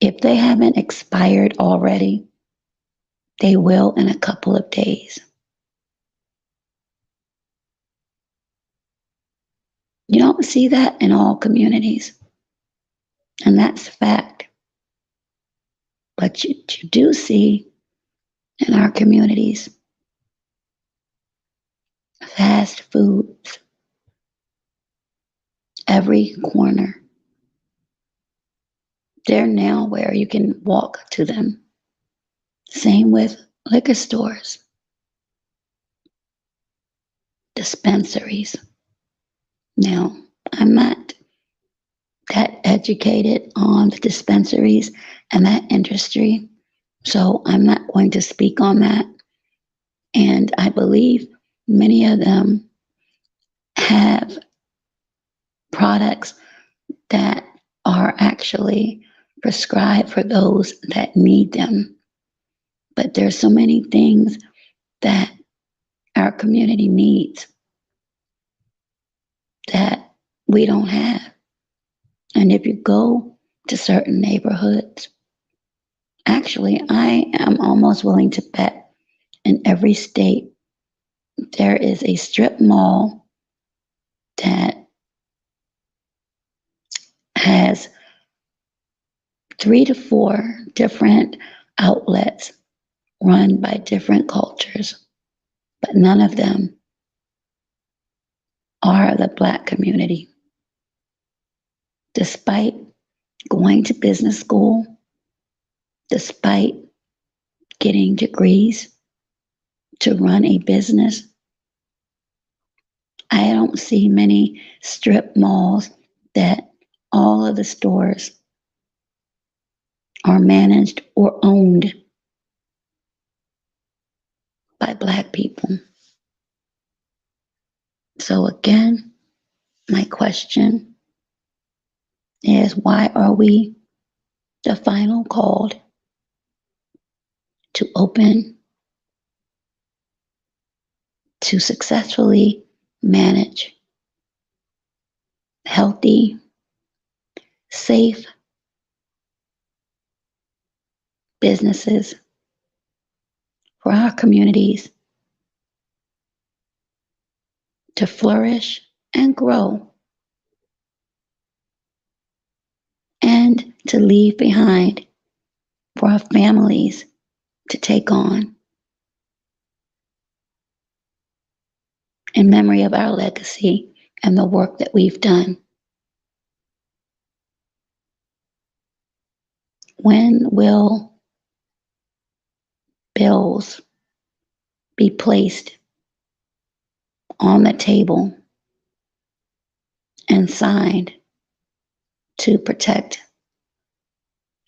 if they haven't expired already, they will in a couple of days. You don't see that in all communities, and that's a fact. But you do see in our communities fast foods every corner. They're now where you can walk to them. Same with liquor stores, dispensaries. Now, I'm not that educated on the dispensaries and that industry, so I'm not going to speak on that. And I believe many of them have products that are actually prescribed for those that need them. But there's so many things that our community needs that we don't have. And if you go to certain neighborhoods, actually, I am almost willing to bet in every state there is a strip mall that has 3 to 4 different outlets run by different cultures, but none of them are the Black community. Despite going to business school, despite getting degrees to run a business, I don't see many strip malls that all of the stores are managed or owned by Black people. So again, my question is, why are we the final called to open, to successfully manage healthy, safe businesses for our communities to flourish and grow, and to leave behind for our families to take on in memory of our legacy and the work that we've done? When will bills be placed on the table and signed to protect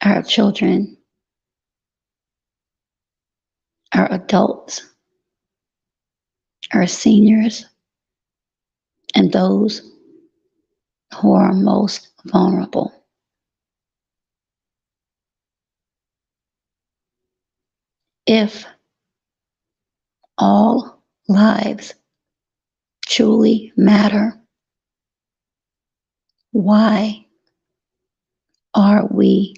our children, our adults, our seniors, and those who are most vulnerable? If all lives truly matter, why are we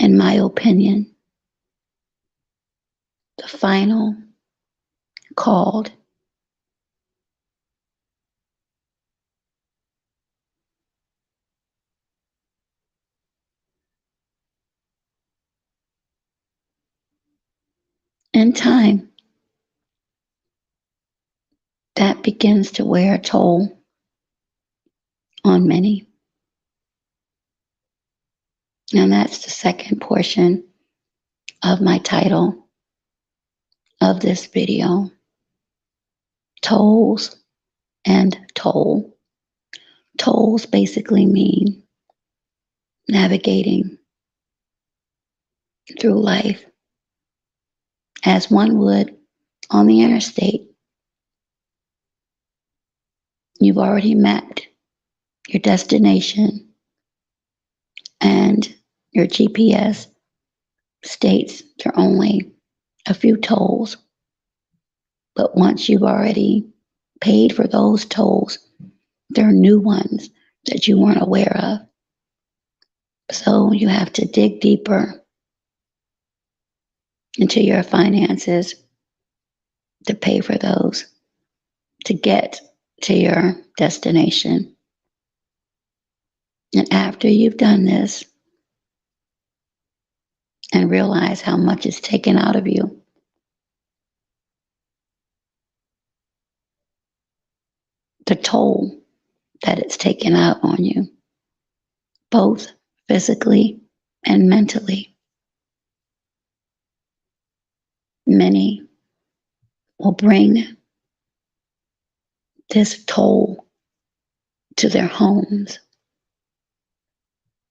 in my opinion, the final called in time that begins to wear a toll on many. And that's the second portion of my title of this video, Tolls and Toll. Tolls basically mean navigating through life as one would on the interstate. You've already mapped your destination, and your GPS states there are only a few tolls. But once you've already paid for those tolls, there are new ones that you weren't aware of. So you have to dig deeper into your finances to pay for those to get to your destination. And after you've done this and realize how much is taken out of you, the toll that it's taken out on you, both physically and mentally, many will bring this toll to their homes.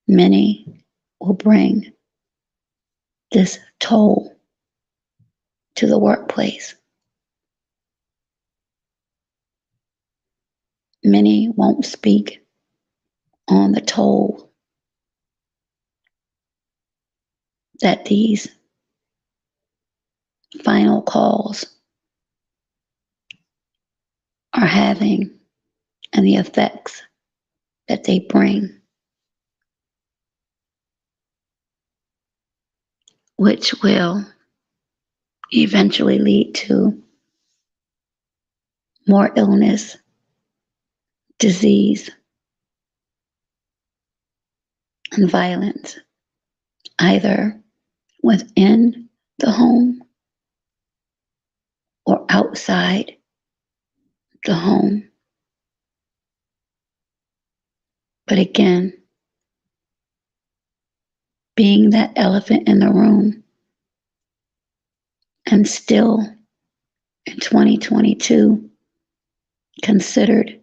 Many will bring this toll to the workplace. Many won't speak on the toll that these final calls are having and the effects that they bring, which will eventually lead to more illness, disease, and violence, either within the home or outside the home. But again, being that elephant in the room, and still in 2022 considered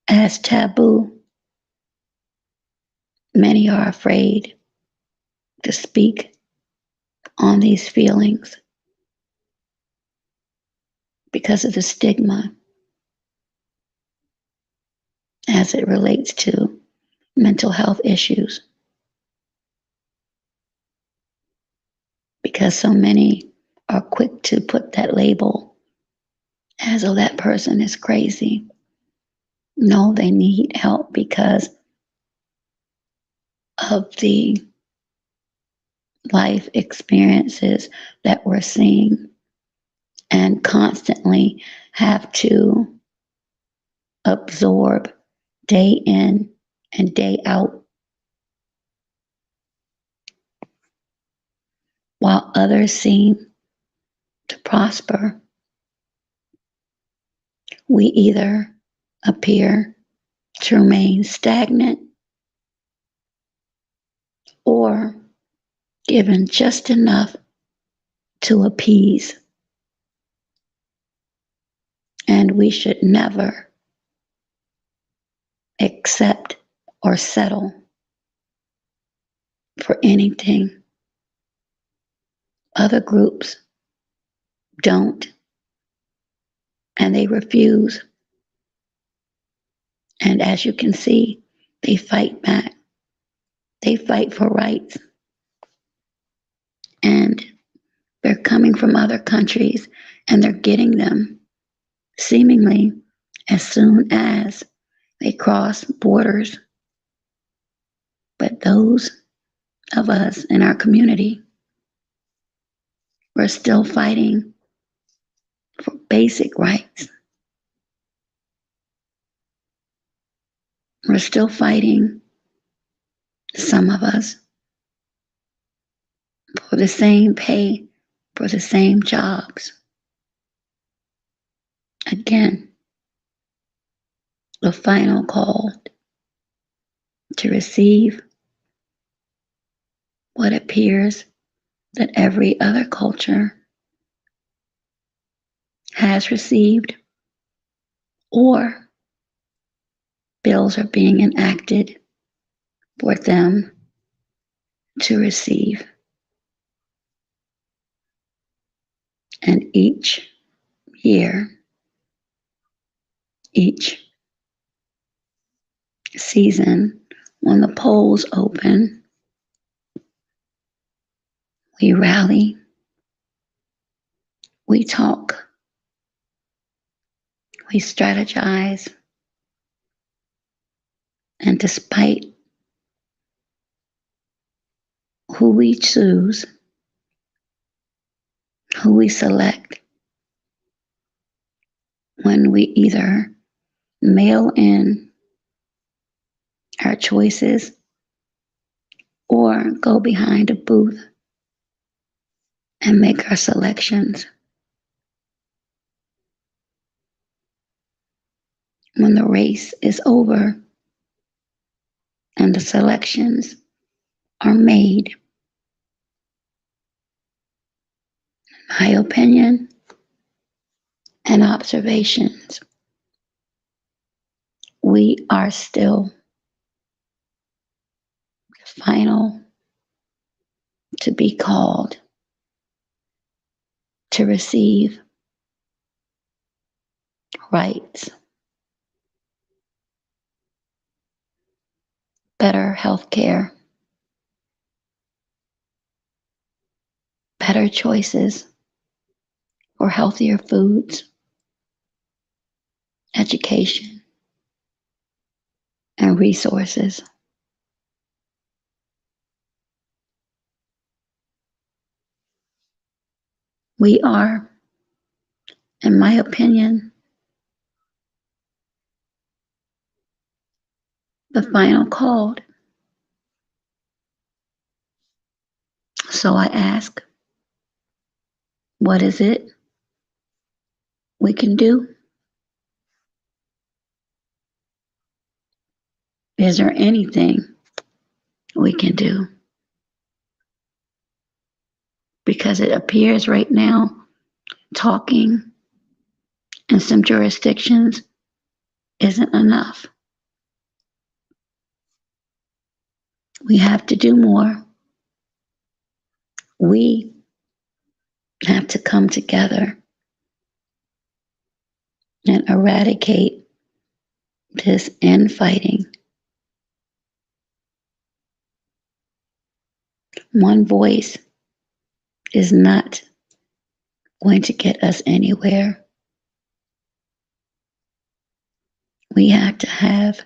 as taboo, many are afraid to speak on these feelings because of the stigma as it relates to mental health issues. Because so many are quick to put that label as, oh, that person is crazy. No, they need help because of the life experiences that we're seeing and constantly have to absorb day in and day out. While others seem to prosper, we either appear to remain stagnant or given just enough to appease. And we should never accept or settle for anything. Other groups don't, and they refuse. And as you can see, they fight back. They fight for rights. And they're coming from other countries and they're getting them seemingly as soon as they cross borders. But those of us in our community, we're still fighting for basic rights. We're still fighting, some of us, for the same pay, for the same jobs. Again, the final call to receive what appears that every other culture has received, or bills are being enacted for them to receive. And each year, each season, when the polls open, we rally, we talk, we strategize, and despite who we choose, who we select, when we either mail in our choices or go behind a booth and make our selections, when the race is over and the selections are made, my opinion and observations, we are still final to be called to receive rights, better health care, better choices for healthier foods, education, and resources. We are, in my opinion, the final called. So I ask, what is it we can do? Is there anything we can do? Because it appears right now, talking in some jurisdictions isn't enough. We have to do more. We have to come together and eradicate this infighting. One voice is not going to get us anywhere. We have to have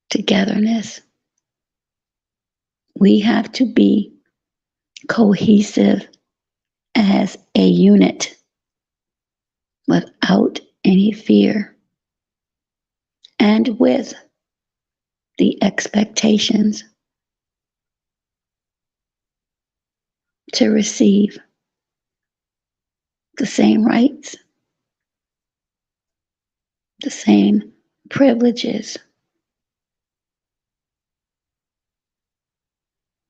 togetherness. We have to be cohesive as a unit without any fear and with the expectations to receive the same rights, the same privileges,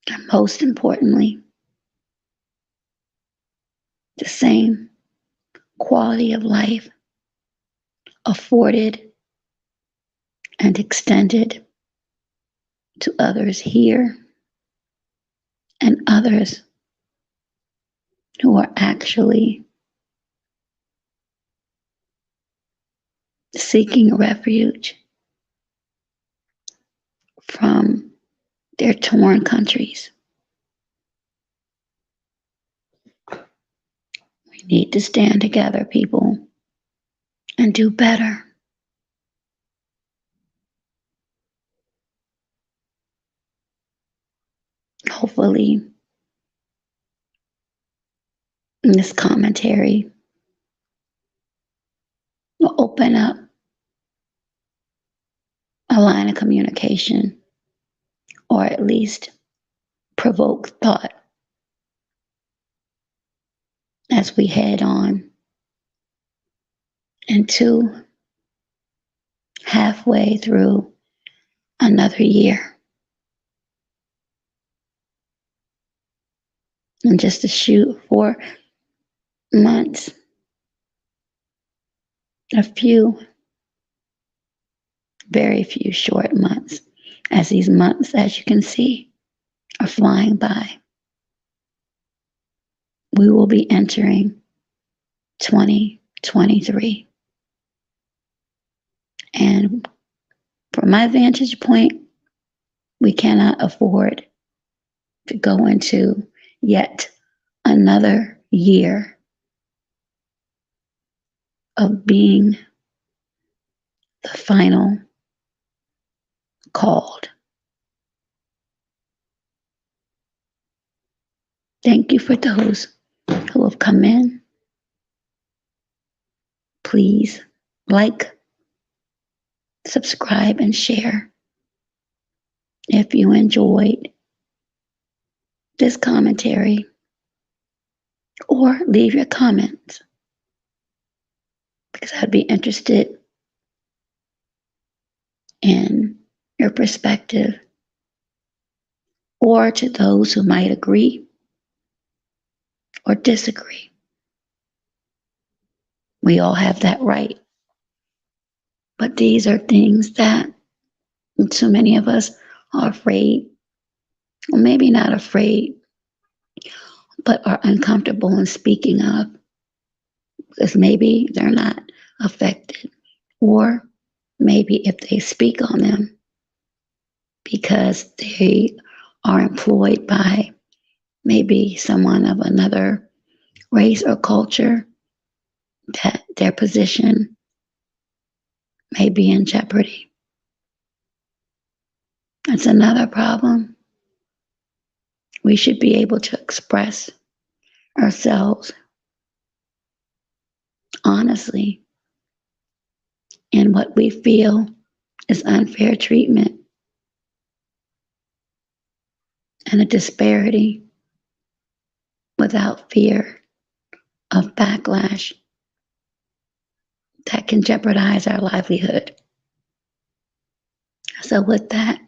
and most importantly, the same quality of life afforded and extended to others here and others who are actually seeking refuge from their torn countries. We need to stand together, people, and do better. hopefully this commentary will open up a line of communication, or at least provoke thought as we head on into halfway through another year. And just to shoot 4 months, a few, very few short months, as these months, as you can see, are flying by. We will be entering 2023. And from my vantage point, we cannot afford to go into yet another year of being the final called. Thank you for those who have come in. Please like, subscribe, and share if you enjoyed this commentary, or leave your comments, because I'd be interested in your perspective, or to those who might agree or disagree. We all have that right. But these are things that so many of us are afraid, or maybe not afraid, but are uncomfortable in speaking of, because maybe they're not affected, or maybe if they speak on them because they are employed by maybe someone of another race or culture, that their position may be in jeopardy. That's another problem. We should be able to express ourselves honestly in what we feel is unfair treatment and a disparity, without fear of backlash that can jeopardize our livelihood. So with that,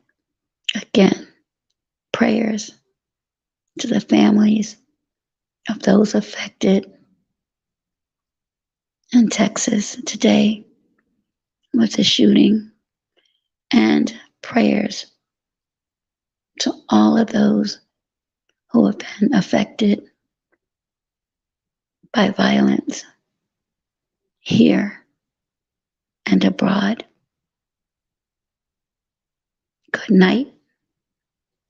again, prayers to the families of those affected in Texas today with the shooting, and prayers to all of those who have been affected by violence here and abroad. Good night,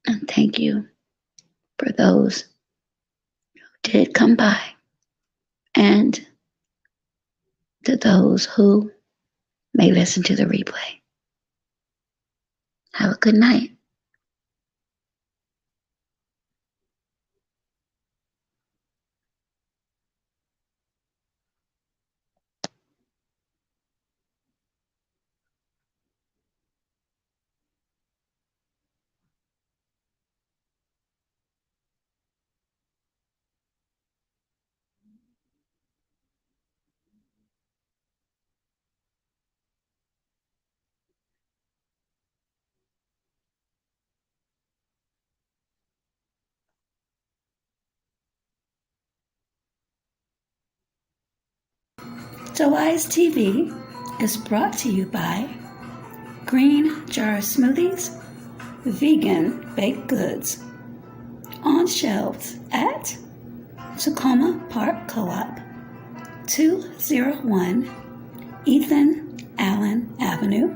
and thank you for those who did come by, and to those who may listen to the replay. Have a good night. So Wise TV is brought to you by Green Jar Smoothies, vegan baked goods, on shelves at Tacoma Park Co-op, 201 Ethan Allen Avenue,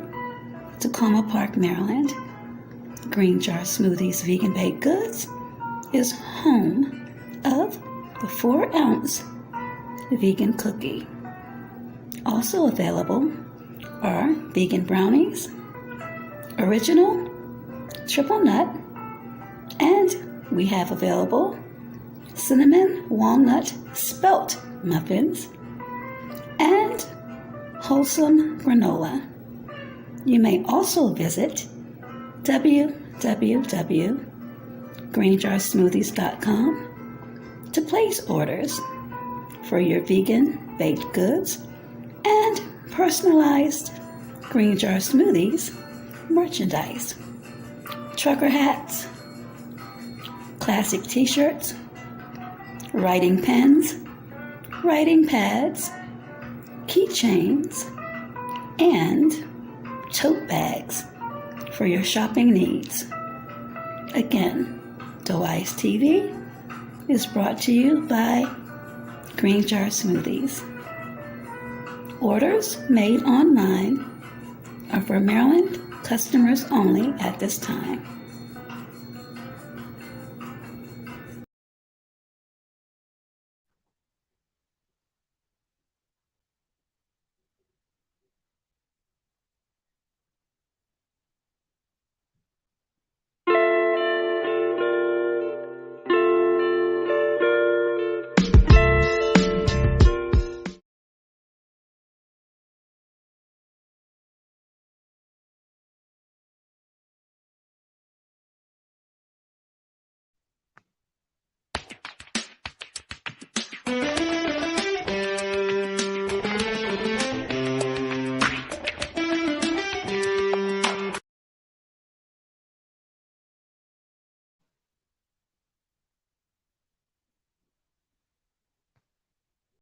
Tacoma Park, Maryland. Green Jar Smoothies Vegan Baked Goods is home of the 4-ounce vegan cookie. Also available are vegan brownies, original, triple nut, and We have available cinnamon walnut spelt muffins and wholesome granola. You may also visit www.greenjarsmoothies.com to place orders for your vegan baked goods and personalized Green Jar Smoothies merchandise. Trucker hats, classic t-shirts, writing pens, writing pads, keychains, and tote bags for your shopping needs. Again, DeWise TV is brought to you by Green Jar Smoothies. Orders made online are for Maryland customers only at this time.